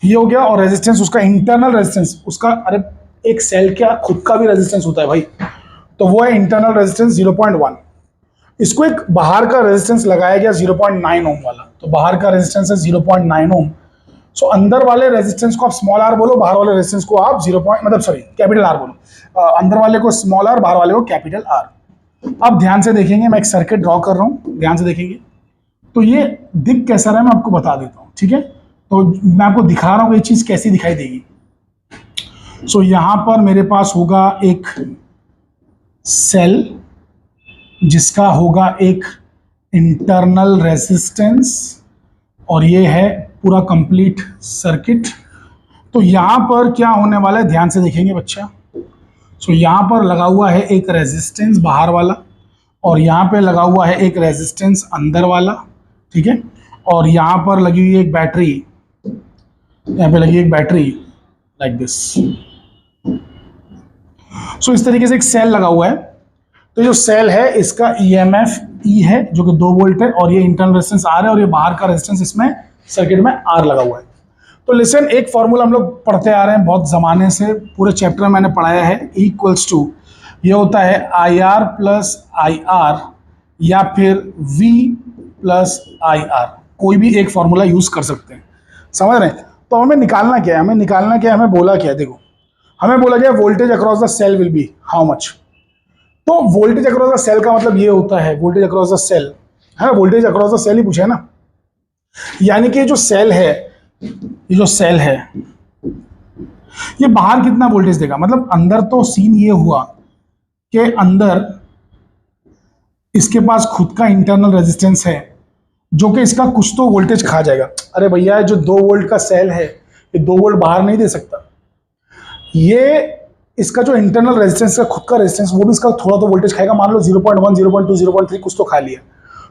ये हो गया। और रेजिस्टेंस उसका, इंटरनल रेजिस्टेंस उसका, अरे एक सेल का खुद का भी रेजिस्टेंस होता है भाई, तो वो है इंटरनल रेजिस्टेंस 0.1। इसको एक बाहर का रेजिस्टेंस लगाया गया 0.9 ओम वाला, तो बाहर का रेजिस्टेंस है 0.9 ओम। सो अंदर वाले रेजिस्टेंस को आप स्मॉल आर बोलो, बाहर वाले रेजिस्टेंस को आप कैपिटल आर बोलो। अंदर वाले को स्मॉल आर, बाहर वाले को कैपिटल आर। अब ध्यान से देखेंगे, मैं एक सर्किट ड्रॉ कर रहा हूं, ध्यान से देखेंगे। तो ये दिख कैसा रहा है मैं आपको बता देता हूँ, ठीक है। तो मैं आपको दिखा रहा हूँ ये चीज कैसी दिखाई देगी। सो यहां पर मेरे पास होगा एक सेल जिसका होगा एक इंटरनल रेजिस्टेंस और ये है पूरा कंप्लीट सर्किट। तो यहां पर क्या होने वाला है ध्यान से देखेंगे बच्चा। सो यहां पर लगा हुआ है एक रेजिस्टेंस बाहर वाला और यहां पे लगा हुआ है एक रेजिस्टेंस अंदर वाला, ठीक है। और यहां पर लगी हुई एक बैटरी, यहां पे लगी एक बैटरी लाइक दिस। सो इस तरीके से एक सेल लगा हुआ है। तो जो सेल है इसका ईएमएफ ई है जो कि 2 वोल्ट है और ये इंटरनल रेजिस्टेंस आर है और ये बाहर का रेजिस्टेंस इसमें सर्किट में आर लगा हुआ है। तो लिसन, एक फॉर्मूला हम लोग पढ़ते आ रहे हैं बहुत जमाने से, पूरे चैप्टर में मैंने पढ़ाया है, इक्वल्स टू ये होता है I R plus I R या फिर V प्लस आई आर, कोई भी एक फॉर्मूला यूज कर सकते हैं, समझ रहे हैं। तो हमें निकालना क्या है, हमें बोला क्या है, देखो हमें बोला गया voltage across the cell will be how much. तो वोल्टेज अक्रॉस द सेल का मतलब ये होता है, वोल्टेज अक्रॉस द सेल है, वोल्टेज अक्रॉस द सेल ही पूछा है ना, यानी कि जो सेल है, ये जो सेल है ये बाहर कितना वोल्टेज देगा, मतलब अंदर तो सीन ये हुआ कि अंदर इसके पास खुद का इंटरनल रेजिस्टेंस है जो कि इसका कुछ तो वोल्टेज खा जाएगा। अरे भैया जो 2 वोल्ट का सेल है ये 2 वोल्ट बाहर नहीं दे सकता, ये इसका जो इंटरनल रेजिस्टेंस का खुद का रेजिस्टेंस वो भी इसका थोड़ा तो वोल्टेज खाएगा। मान लो 0.1 0.2 0.3 कुछ तो खा लिया,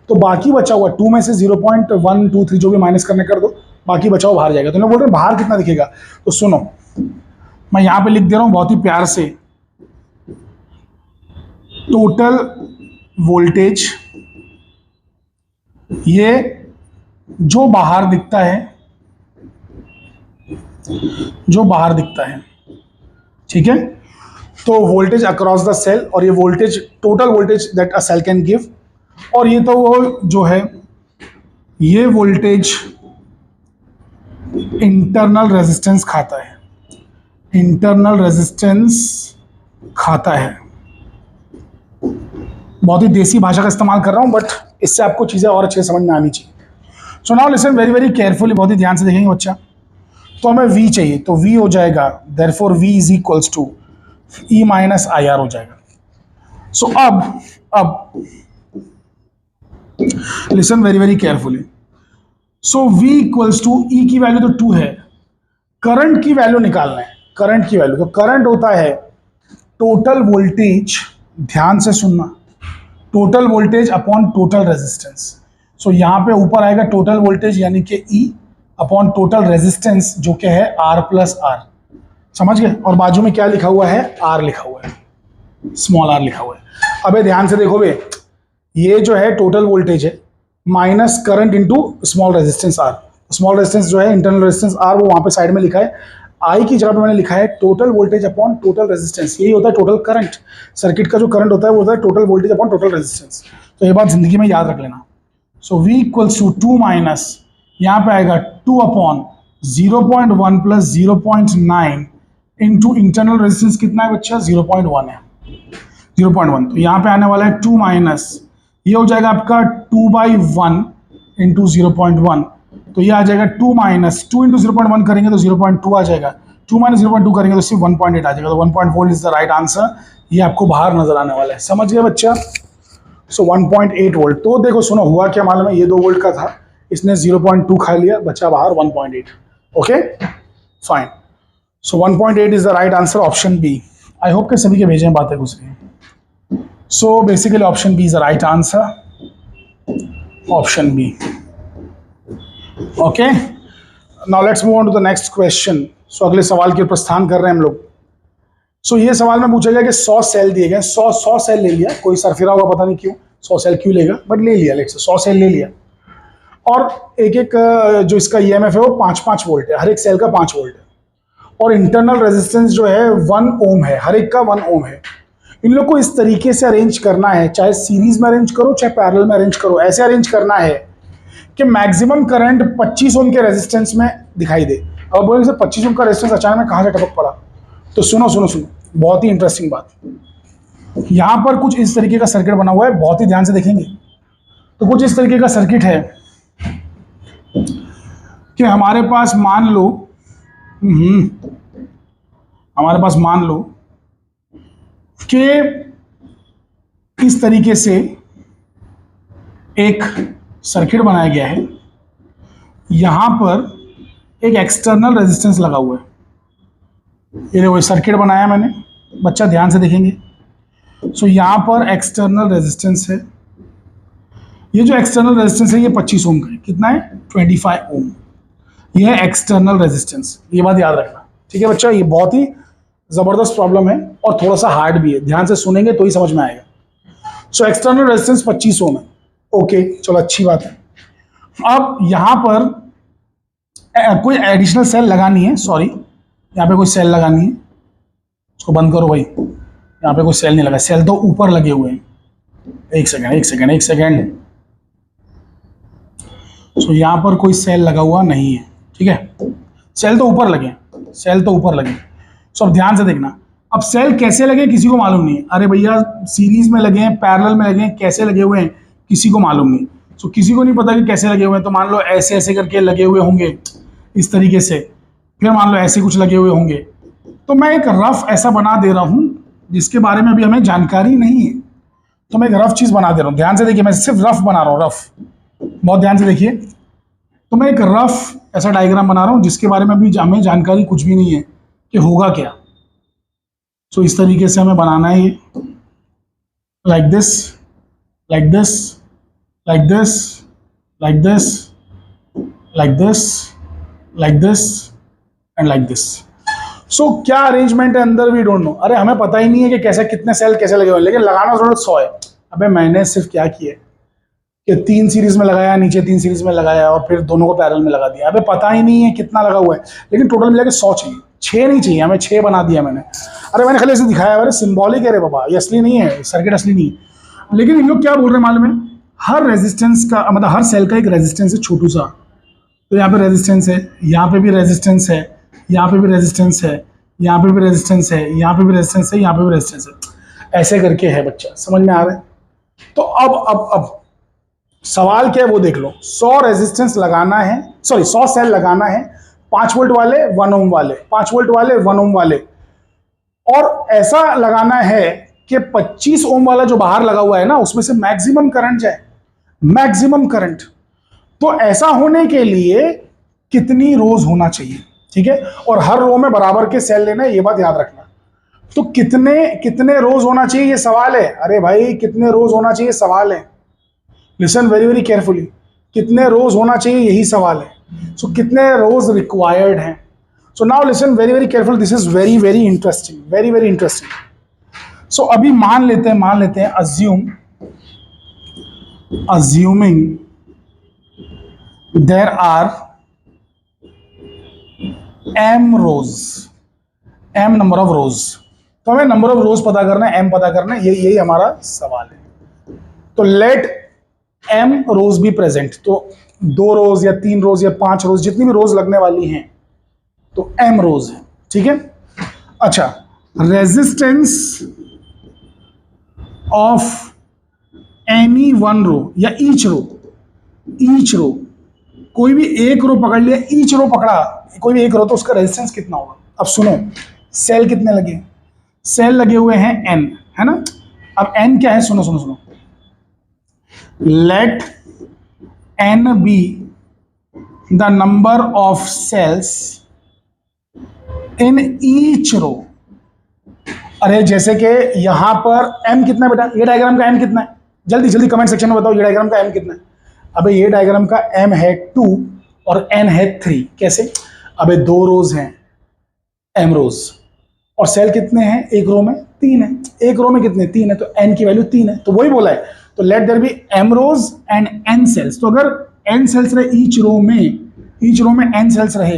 तो बाकी बचा हुआ 2 में से 0.1 2 3 जो भी माइनस करने कर दो, बाकी बचाओ बाहर जाएगा। तो मैं बोल रहा हूँ बाहर कितना दिखेगा, तो सुनो मैं यहां पे लिख दे रहा हूं बहुत ही प्यार से, टोटल वोल्टेज ये जो बाहर दिखता है, ठीक है। तो वोल्टेज अक्रॉस द सेल और ये voltage total voltage that a cell can give, और ये तो वो जो है ये वोल्टेज इंटरनल रेजिस्टेंस खाता है, बहुत ही देसी भाषा का इस्तेमाल कर रहा हूं, बट इससे आपको चीजें और अच्छे समझ में आनी चाहिए। सो now listen very very carefully, बहुत ही ध्यान से देखेंगे बच्चा। तो हमें V चाहिए, तो V हो जाएगा therefore V is equals to E minus I R हो जाएगा। सो अब listen very very carefully. So V equals to E की वैल्यू तो 2 है, करंट की वैल्यू निकालना है, करंट की वैल्यू। तो करंट होता है टोटल वोल्टेज, ध्यान से सुनना, total voltage upon total resistance. So यहां पे ऊपर आएगा टोटल वोल्टेज यानी कि E अपॉन टोटल रेजिस्टेंस जो कि है R प्लस R, समझ गए। और बाजू में क्या लिखा हुआ है, R लिखा हुआ है, स्मॉल r लिखा हुआ है। अबे ध्यान से देखो बे, ये जो है टोटल वोल्टेज है minus current into small resistance R। Small resistance जो है इंटरनल रेजिस्टेंस R, वो वहां पे साइड में लिखा है। आई की जगह पे मैंने लिखा है total voltage upon total resistance, यही होता है टोटल करंट। सर्किट का जो करंट होता है वो होता है total voltage upon total resistance. तो ये बात जिंदगी में याद रख लेना। सो V इक्वल्स टू 2 माइनस, यहाँ पे आएगा 2 upon 0.1 plus 0.9 into internal resistance कितना है बच्चा, 0.1 है, 0.1। तो यहाँ पे आने वाला है 2 माइनस, ये हो जाएगा आपका 2/1 इंटू 0.1, तो ये आ जाएगा 2 माइनस 2 इंटू 0.1 करेंगे तो 0.2 आ जाएगा, 2 माइनस 0.2 करेंगे तो सिर्फ 1.8 आ जाएगा। तो 1.4 इज द राइट आंसर, ये आपको बाहर नजर आने वाला है, समझ गए बच्चा। सो 1.8 वोल्ट। तो देखो सुनो हुआ क्या मालूम है, ये 2 वोल्ट का था, इसने 0.2 खा लिया, बचा बाहर 1.8। Okay fine. So 1.8 is the right answer, option B. I hope के सभी के भेजे बातें घुस रही। So basically option B is the right answer, option B. Okay now let's move on to the next question. So अगले सवाल के प्रस्थान कर रहे हैं हम लोग। सो ये सवाल में पूछा गया कि 100 सेल दिए गए, 100 सेल ले लिया, कोई सरफिरा होगा पता नहीं क्यों 100 सेल क्यों लेगा, बट ले लिया, लेट्स से 100 सेल ले लिया, और एक एक जो इसका ईएमएफ है वो 5-5 वोल्ट है, हर एक सेल का 5 वोल्ट है, और इंटरनल रेजिस्टेंस जो है 1 ओम है, हर एक का 1 ओम है। इन लोग को इस तरीके से अरेंज करना है, चाहे सीरीज में अरेंज करो चाहे पैरेलल में अरेंज करो, ऐसे अरेंज करना है कि मैक्सिमम करंट 25 ओम के रेजिस्टेंस में दिखाई दे। अब बोलेंगे सर 25 ओम का रेजिस्टेंस अचानक कहाँ से टपक पड़ा, तो सुनो सुनो सुनो, बहुत ही इंटरेस्टिंग बात। यहां पर कुछ इस तरीके का सर्किट बना हुआ है, बहुत ही ध्यान से देखेंगे। तो कुछ इस तरीके का सर्किट है कि हमारे पास मान लो कि इस तरीके से एक सर्किट बनाया गया है, यहां पर एक एक्सटर्नल रेजिस्टेंस लगा हुआ है। ये देखो सर्किट बनाया मैंने, बच्चा ध्यान से देखेंगे। सो यहां पर एक्सटर्नल रेजिस्टेंस है, ये जो एक्सटर्नल रेजिस्टेंस है ये 25 ओम का है, कितना है 25 ओम, ये है एक्सटर्नल रेजिस्टेंस, ये बात याद रखना, ठीक है बच्चा। ये बहुत ही जबरदस्त प्रॉब्लम है और थोड़ा सा हार्ड भी है, ध्यान से सुनेंगे तो ही समझ में आएगा। सो एक्सटर्नल रेजिस्टेंस 25 ओम है, ओके चलो अच्छी बात है। अब यहां पर कोई एडिशनल सेल लगानी है, सॉरी यहाँ पे कोई सेल लगानी है, उसको बंद करो भाई, यहाँ पे कोई सेल नहीं लगा, सेल तो ऊपर लगे हुए हैं। एक सेकेंड। सो यहाँ पर कोई सेल लगा हुआ नहीं है, ठीक है, सेल तो ऊपर लगे। सो अब ध्यान से देखना, अब सेल कैसे लगे किसी को मालूम नहीं है। अरे भैया सीरीज में लगे हैं, पैरेलल में लगे हैं, कैसे लगे हुए हैं किसी को मालूम नहीं। सो किसी को नहीं पता कि कैसे लगे हुए हैं। तो मान लो ऐसे ऐसे करके लगे हुए होंगे इस तरीके से, फिर मान लो ऐसे कुछ लगे हुए होंगे। तो मैं एक रफ ऐसा बना दे रहा हूं जिसके बारे में अभी हमें जानकारी नहीं है, तो मैं एक रफ चीज बना दे रहा हूं। ध्यान से देखिए, मैं सिर्फ रफ बना रहा हूं, रफ, बहुत ध्यान से देखिए। तो मैं एक रफ ऐसा डायग्राम बना रहा हूं जिसके बारे में अभी हमें जानकारी कुछ भी नहीं है कि होगा क्या। सो इस तरीके से हमें बनाना है ये, like this, like this, like this, like this, like this, like this and like this. So क्या अरेंजमेंट है अंदर, वी डोंट नो। अरे हमें पता ही नहीं है कि कैसे कितने सेल कैसे लगे हुए, लेकिन लगाना जरूर 100 है। अबे मैंने सिर्फ क्या किया कि 3 सीरीज में लगाया, नीचे 3 सीरीज में लगाया और फिर दोनों को पैरेलल में लगा दिया। अबे पता ही नहीं है कितना लगा हुआ है, लेकिन टोटल मिला के 100 चाहिए, 6 नहीं चाहिए हमें, 6 बना दिया मैंने। अरे मैंने खाली ऐसे दिखाया, अरे सिंबॉलिक है रे बाबा, ये असली नहीं है, सर्किट असली नहीं है। लेकिन इन लोग क्या बोल रहे हैं मालूम है, हर रेजिस्टेंस का मतलब हर सेल का एक रेजिस्टेंस है छोटू सा। तो यहाँ पे रेजिस्टेंस है, यहाँ पे भी रेजिस्टेंस है, यहाँ पे भी रेजिस्टेंस है, यहाँ पे भी रेजिस्टेंस है, यहाँ पे भी रेजिस्टेंस है, यहाँ पे भी रेजिस्टेंस है, ऐसे करके है। बच्चा समझ में आ रहा है? तो अब सवाल क्या है वो देख लो। 100 रेजिस्टेंस लगाना है, सॉरी 100 सेल लगाना है, 5 वोल्ट वाले, 1 ओम वाले, 5 वोल्ट वाले, 1 ओम वाले, और ऐसा लगाना है कि 25 ओम वाला जो बाहर लगा हुआ है ना, उसमें से मैक्सिमम करंट जाए, मैक्सिमम करंट। तो ऐसा होने के लिए कितनी रोज होना चाहिए, ठीक है, और हर रो में बराबर के सेल लेना है, ये बात याद रखना। तो कितने रोज होना चाहिए ये सवाल है। अरे भाई कितने रोज होना चाहिए सवाल है, लिसन वेरी वेरी केयरफुली, कितने रोज होना चाहिए यही सवाल है। सो कितने रोज रिक्वायर्ड हैं। So now listen very very careful, this is very very interesting, very very interesting. So अभी मान लेते हैं assuming there are m rows, m number of rows। तो हमें नंबर ऑफ रोज पता करना है, m पता करना है, यही हमारा सवाल है। तो let m rows be present, तो 2 रोज या 3 रोज या 5 रोज, जितनी भी रोज लगने वाली हैं, तो m रोज है, ठीक है। अच्छा, रेजिस्टेंस ऑफ एनी 1 रो या ईच रो, कोई भी एक रो पकड़ लिया, ईच रो पकड़ा, कोई भी एक रो, तो उसका रेजिस्टेंस कितना होगा। अब सुनो, सेल कितने लगे, सेल लगे हुए हैं n, है ना। अब n क्या है, सुनो, let n be the number of cells in each row. अरे जैसे कि यहां पर m कितना है बेटा, ये डायग्राम का m कितना है, जल्दी कमेंट सेक्शन में बताओ ये डायग्राम का m कितना है। अबे ये डायग्राम का m है 2 और n है 3। कैसे? अबे 2 रोज हैं, m रोज, और सेल कितने हैं एक रो में, 3 है। एक रो में कितने, 3 है, तो n की वैल्यू 3 है, तो वही बोला है। तो let there be m rows and n cells. तो अगर n सेल्स रहे ईच रो में n सेल्स रहे,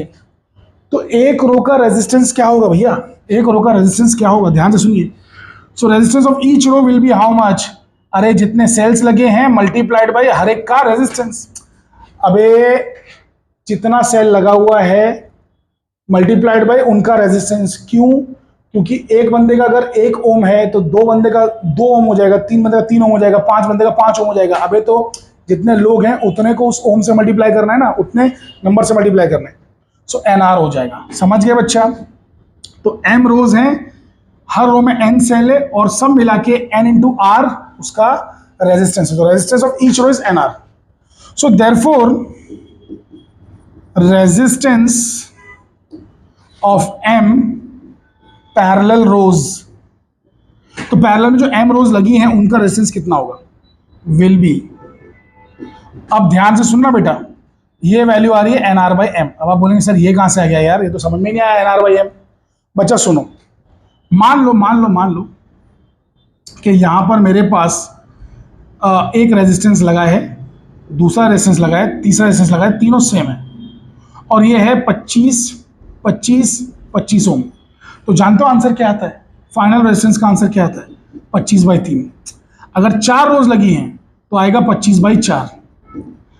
तो एक रो का रेजिस्टेंस क्या होगा भैया, एक रो का रेजिस्टेंस क्या होगा, ध्यान से सुनिए। So resistance of each row will be how much, अरे जितने सेल्स लगे हैं मल्टीप्लाइड बाय हर एक का रेजिस्टेंस। अबे जितना सेल लगा हुआ है मल्टीप्लाइड बाय उनका रेजिस्टेंस। क्यों? क्योंकि एक बंदे का अगर 1 ओम है तो 2 बंदे का 2 ओम हो जाएगा, 3 बंदे का 3 ओम हो जाएगा, 5 बंदे का 5 ओम हो जाएगा। अबे तो जितने लोग हैं उतने को उस ओम से मल्टीप्लाई करना है ना, उतने नंबर से मल्टीप्लाई करना है। सो NR हो जाएगा। समझ गए बच्चा? तो m रोज हैं, हर रो में n सेल है, और सब मिला के n इंटू r उसका रेजिस्टेंस है। तो resistance of each row is NR। So therefore resistance of m parallel rows, तो पैरेलल में जो m रोज लगी हैं उनका रेजिस्टेंस कितना होगा, विल बी। अब ध्यान से सुनना बेटा, ये वैल्यू आ रही है NR बाई M। अब आप बोलेंगे सर ये कहां से आ गया यार, ये तो समझ में नहीं आया NR बाई M। बच्चा सुनो, मान लो कि यहां पर मेरे पास एक रेजिस्टेंस लगा है, दूसरा रेजिस्टेंस लगा है, तीसरा रेजिस्टेंस लगा है, तीनों सेम है, और ये है 25 ओम। तो जानते हो आंसर क्या आता है, फाइनल रेजिस्टेंस का आंसर क्या आता है? 25/3। अगर 4 रोज लगी हैं तो आएगा 25/4,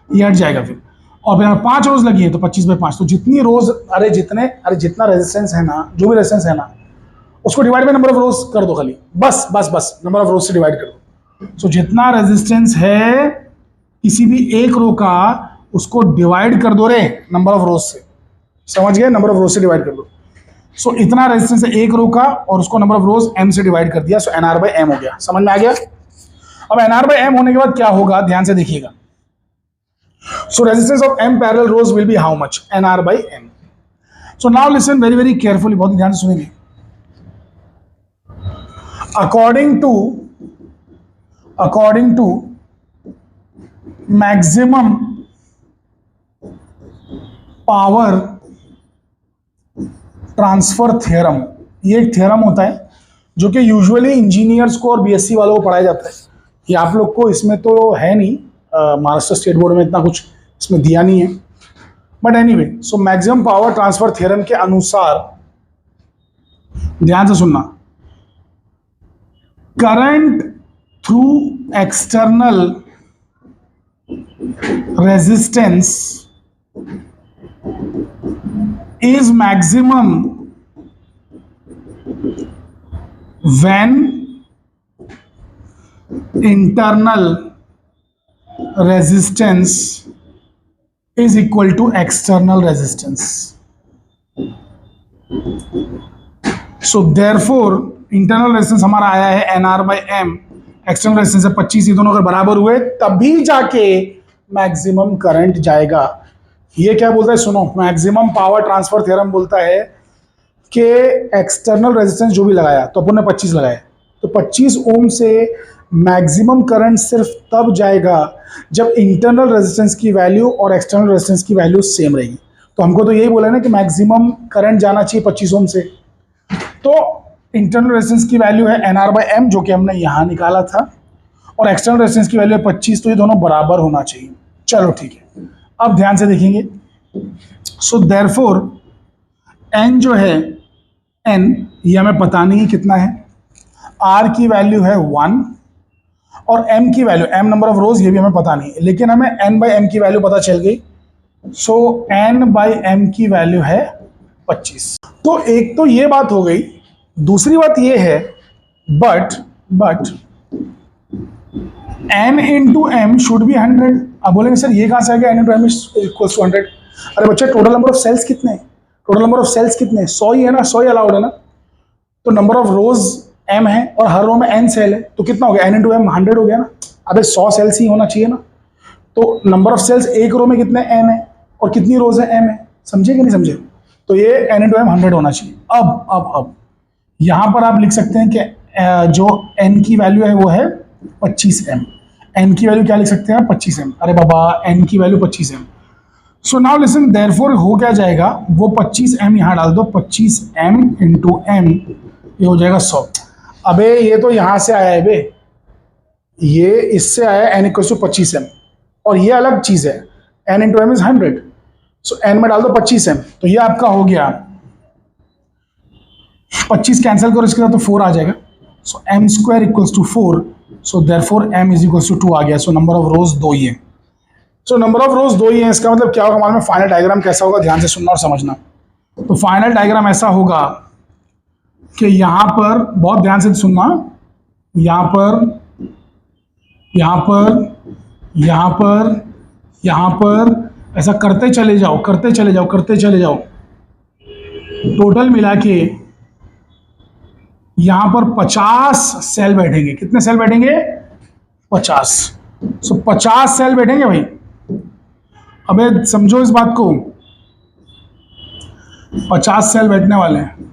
ये हट जाएगा फिर। और फिर 5 रोज लगी है तो 25/5। तो जितनी रोज, जितना रेजिस्टेंस है ना, जो भी रेजिस्टेंस है ना, उसको डिवाइड बाय नंबर ऑफ रोज कर दो खाली, बस नंबर ऑफ रोज से डिवाइड कर दो। सो जितना रेजिस्टेंस है किसी भी एक रो का, उसको डिवाइड कर दो रे नंबर ऑफ रोज से। समझ गए? नंबर ऑफ रोज से डिवाइड कर दो। सो इतना रेजिस्टेंस है एक रो का और उसको नंबर ऑफ रोज m से डिवाइड कर दिया, सो NR/m हो गया। समझ में आ गया? अब NR/m होने के बाद क्या होगा, ध्यान से देखिएगा। So resistance of m parallel rows will be how much? NR/m. So now listen very very carefully, बहुत ध्यान से सुनेंगे। According to maximum power transfer theorem, ये एक थ्योरम होता है जो कि यूजुअली इंजीनियर्स को और बीएससी वालों को पढ़ाया जाता है। ये आप लोग को इसमें तो है नहीं, महाराष्ट्र स्टेट बोर्ड में इतना कुछ इसमें दिया नहीं है, but anyway, so maximum power transfer theorem के अनुसार, ध्यान से सुनना, current through external resistance is maximum when internal resistance is equal to external resistance. So therefore internal resistance हमारा आया है NR/m, एक्सटर्नल रेजिस्टेंस है 25, ये दोनों अगर बराबर हुए तभी जाके मैक्सिमम करंट जाएगा। ये क्या बोलता है सुनो, मैक्सिमम पावर ट्रांसफर थ्योरम बोलता है कि एक्सटर्नल रेजिस्टेंस जो भी लगाया, तो अपन ने 25 लगाया, तो 25 ओम से मैक्सिमम करंट सिर्फ तब जाएगा जब इंटरनल रेजिस्टेंस की वैल्यू और एक्सटर्नल रेजिस्टेंस की वैल्यू सेम रहेगी। तो हमको तो यही बोला ना कि मैक्सिमम करंट जाना चाहिए 25 ओम से। तो इंटरनल रेजिस्टेंस की वैल्यू है NR/m जो कि हमने यहाँ निकाला था, और एक्सटर्नल रेजिस्टेंस की वैल्यू है 25, तो ये दोनों बराबर होना चाहिए। चलो ठीक है, अब ध्यान से देखेंगे। सो देयरफॉर n जो है, n ये हमें पता नहीं कितना है, r की वैल्यू है 1 और m की वैल्यू, m नंबर ऑफ रोज, ये भी हमें पता नहीं, लेकिन हमें n/m की वैल्यू पता चल गई। सो n/m की वैल्यू है 25। तो एक तो ये बात हो गई, दूसरी बात ये है but n into M should be 100। अब बोलेंगे सर ये कहाँ से आ गया n into M equals to 100? अरे बच्चा टोटल नंबर ऑफ सेल्स कितने हैं? टोटल नंबर ऑफ सेल्स कितने हैं? 100 ही है ना, 100 ही अलाउड है ना। तो नंबर ऑफ रोज m है और हर रो में n सेल है, तो कितना हो गया? n इंटू एम 100 हो गया ना। अबे 100 सेल्स ही होना चाहिए ना। तो नंबर ऑफ सेल्स एक रो में कितने n है और कितनी रोज है m है, समझे कि नहीं समझे? तो ये n इंटू एम 100 होना चाहिए। अब यहाँ पर आप लिख सकते हैं कि जो n की वैल्यू है वो है 25m। n की वैल्यू क्या लिख सकते हैं? 25m। अरे बाबा n की वैल्यू 25m। सो नाउ लिसन, देयरफॉर हो क्या जाएगा, वो 25m यहाँ डाल दो, 25m इंटू m, ये हो जाएगा 100। अबे ये तो यहाँ से आया है बे, ये इससे आया n इक्वल टू 25m, और ये अलग चीज है, n into M is 100। So n में डाल दो 25m, तो ये आपका हो गया 25 कैंसिल करो इसके साथ तो 4 आ जाएगा। So m square equals to 4, so therefore m is equals to 2 आ गया। सो नंबर ऑफ रोज 2 ही है। सो नंबर ऑफ रोज 2 ही है, इसका मतलब क्या होगा मालूम है? फाइनल डायग्राम कैसा होगा, ध्यान से सुनना और समझना। तो फाइनल डायग्राम ऐसा होगा कि यहाँ पर, बहुत ध्यान से सुनना, यहाँ पर ऐसा करते चले जाओ। टोटल मिला के यहां पर 50 सेल बैठेंगे। कितने सेल बैठेंगे? 50। सो 50 सेल बैठेंगे भाई। अबे समझो इस बात को, 50 सेल बैठने वाले हैं।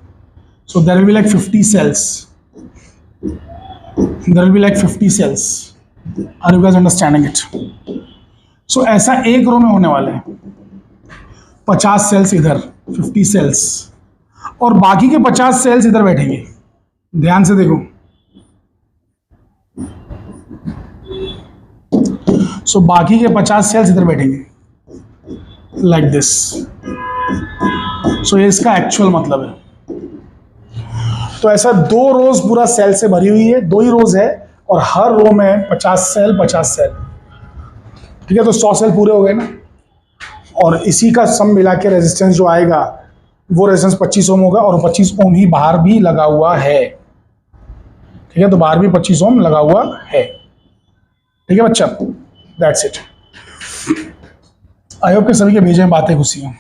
So there will be like 50 cells. Are you guys understanding it? So ऐसा एक रो में होने वाले हैं, 50 सेल्स इधर, 50 सेल्स, और बाकी के 50 सेल्स इधर बैठेंगे। ध्यान से देखो। सो बाकी के 50 सेल्स इधर बैठेंगे लाइक दिस। सो ये इसका एक्चुअल मतलब है। तो ऐसा 2 रोज पूरा सेल से भरी हुई है, 2 ही रोज है और हर रो में 50 सेल 50 सेल, ठीक है। तो 100 सेल पूरे हो गए ना, और इसी का सम मिला के रेजिस्टेंस जो आएगा वो रेजिस्टेंस 25 ओम होगा, और 25 ओम ही बाहर भी लगा हुआ है, ठीक है। तो बाहर भी 25 ओम लगा हुआ है, ठीक है बच्चा। That's it. आई होप के सभी के भेजे में बातें घुसी हों।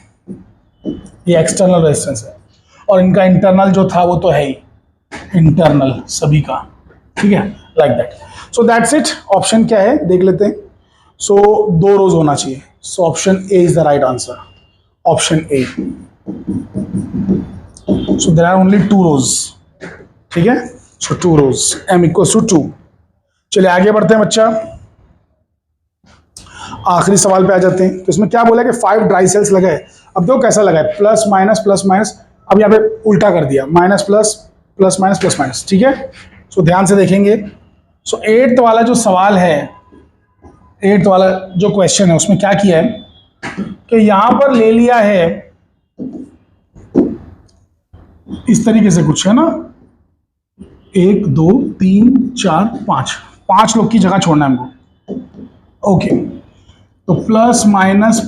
ये एक्सटर्नल रेजिस्टेंस है और इनका इंटरनल जो था वो तो है ही इंटरनल सभी का, ठीक है, like that. So that's it. Option क्या है देख लेते हैं। सो 2 रोज होना चाहिए। So option A is the right answer, option A. So there are only 2 rows, ठीक है। So 2 rows, m equals to 2। चलिए आगे बढ़ते हैं बच्चा, आखिरी सवाल पे आ जाते हैं। तो इसमें क्या बोला कि 5 ड्राई सेल्स लगे। अब देखो कैसा लगा है, प्लस माइनस, अब यहाँ पे उल्टा कर दिया, माइनस प्लस प्लस माइनस, ठीक है। सो ध्यान से देखेंगे। सो 8th वाला जो सवाल है, 8th वाला जो क्वेश्चन है, उसमें क्या किया है कि यहां पर ले लिया है इस तरीके से कुछ, है ना, 1 2 3 4 5 लोग की जगह छोड़ना है हमको, ओके। तो प्लस माइनस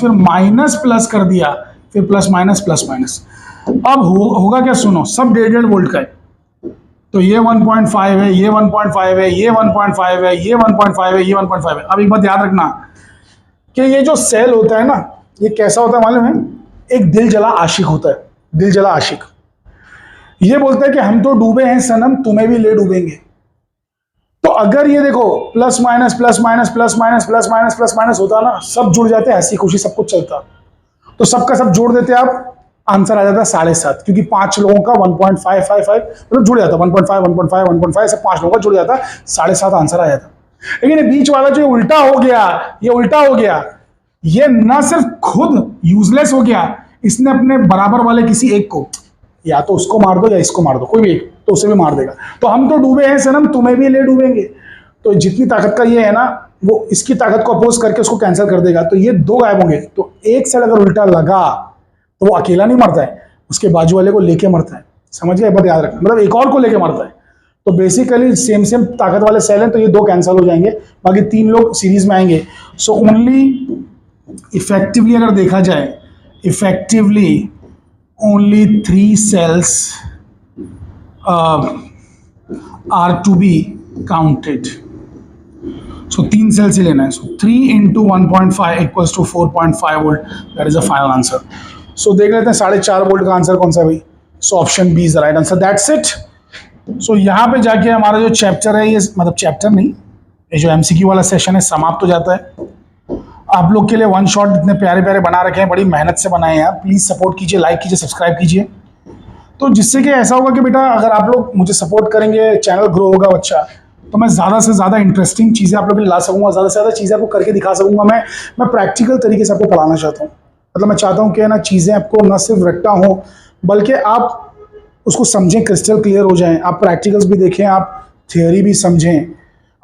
फिर माइनस प्लस कर दिया, फिर प्लस माइनस। अब होगा क्या, सुनो, सब 1.5 वोल्ट का है। तो ये 1.5 है, ये 1.5 है, ये 1.5 है, ये 1.5 है, ये 1.5 है। अब एक बात याद रखना कि ये जो सेल होता है ना, ये कैसा होता है मालूम है, एक दिल जला आशिक होता है, दिल जला आशिक। ये बोलता है कि हम तो डूबे हैं सनम, तुम्हें भी ले डूबेंगे। तो अगर ये देखो प्लस माइनस होता ना, सब जुड़ जाते, हंसी खुशी सब कुछ चलता, तो सबका सब जोड़ देते आप, आंसर आ जाता 7.5, क्योंकि 5 लोगों का 1.555 मतलब जुड़ जाता, 1.5 सब 5 लोगों का जुड़ जाता, 7.5 आंसर आ जाता। लेकिन ये बीच वाला जो उल्टा हो गया, ये उल्टा हो गया, ये ना सिर्फ खुद यूजलेस हो गया, इसने अपने बराबर वाले किसी एक को, या तो उसको मार दो या इसको मार दो, कोई भी एक, तो उसे भी मार देगा। तो हम तो डूबे हैं सनम, तुम्हें भी ले डूबेंगे। तो जितनी ताकत का ये है ना, वो इसकी ताकत को अपोज करके उसको कैंसिल कर देगा, तो ये 2 गायब होंगे। तो एक साइड अगर उल्टा लगा तो वो अकेला नहीं मरता है, उसके बाजू वाले को लेके मरता है, समझ गए, बहुत याद रखना, मतलब एक और को लेके मरता है। तो बेसिकली सेम ताकत वाले सेल हैं, तो ये 2 कैंसिल हो जाएंगे, बाकी 3 लोग सीरीज में आएंगे। सो ओनली इफेक्टिवली अगर देखा जाए, effectively only 3 cells are to be counted. So 3 cells ही लेना है। So 3 into 1.5 equals to 4.5 volt. That is the final answer. So देख लेते हैं 4.5 वोल्ट का आंसर कौन सा भाई। So option B is the right answer. That's it. So यहाँ पे जाके हमारा जो चैप्टर है, ये मतलब चैप्टर नहीं, ये जो MCQ वाला सेशन है समाप्त हो जाता है। आप लोग के लिए 1 शॉट इतने प्यारे प्यारे बना रखे हैं, बड़ी मेहनत से बनाए हैं। प्लीज़ सपोर्ट कीजिए, लाइक कीजिए, सब्सक्राइब कीजिए, तो जिससे कि ऐसा होगा कि बेटा अगर आप लोग मुझे सपोर्ट करेंगे, चैनल ग्रो होगा बच्चा, तो मैं ज़्यादा से ज़्यादा इंटरेस्टिंग चीज़ें आप लोग के लिए ला सकूँगा, ज़्यादा से ज़्यादा चीज़ें आपको करके दिखा सकूँगा। मैं प्रैक्टिकल तरीके से आपको पढ़ाना चाहता हूँ। मतलब मैं चाहता हूँ कि ना चीज़ें आपको न सिर्फ रट्टा हो, बल्कि आप उसको समझें, क्रिस्टल क्लियर हो जाएँ, आप प्रैक्टिकल्स भी देखें, आप थियोरी भी समझें।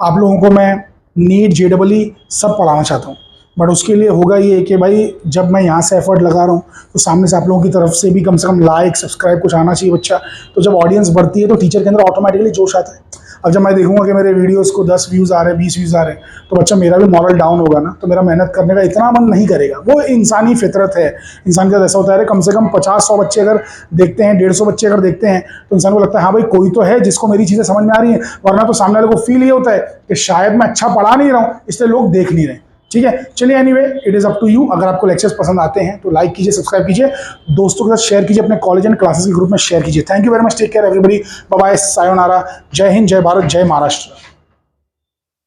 आप लोगों को मैं नीट JEE सब पढ़ाना चाहता हूँ, बट उसके लिए होगा ये कि भाई जब मैं यहाँ से एफर्ट लगा रहा हूँ, तो सामने से आप लोगों की तरफ से भी कम से कम लाइक सब्सक्राइब कुछ आना चाहिए बच्चा। तो जब ऑडियंस बढ़ती है तो टीचर के अंदर ऑटोमेटिकली जोश आता है। अब जब मैं देखूंगा कि मेरे वीडियोस को 10 व्यूज़ आ रहे हैं, 20 व्यूज़ आ रहे हैं, तो बच्चा मेरा भी मॉरल डाउन होगा ना, तो मेरा मेहनत करने का इतना मन नहीं करेगा। वो इंसानी फितरत है, इंसान का ऐसा होता है। कम से कम 50-100 बच्चे अगर देखते हैं, 150 बच्चे अगर देखते हैं, तो इंसान को लगता है हाँ भाई कोई तो है जिसको मेरी चीज़ें समझ में आ रही हैं, वरना तो सामने वाले को फील ये होता है कि शायद मैं अच्छा पढ़ा नहीं रहा हूँ, इसलिए लोग देख नहीं रहे। ठीक है, चलिए anyway it is up to you. अगर आपको लेक्चर्स पसंद आते हैं तो लाइक कीजिए, सब्सक्राइब कीजिए, दोस्तों के साथ शेयर कीजिए, अपने कॉलेज एंड क्लासेस के ग्रुप में शेयर कीजिए। Thank you very much, take care everybody, bye bye, sayonara, जय हिंद, जय भारत, जय महाराष्ट्र।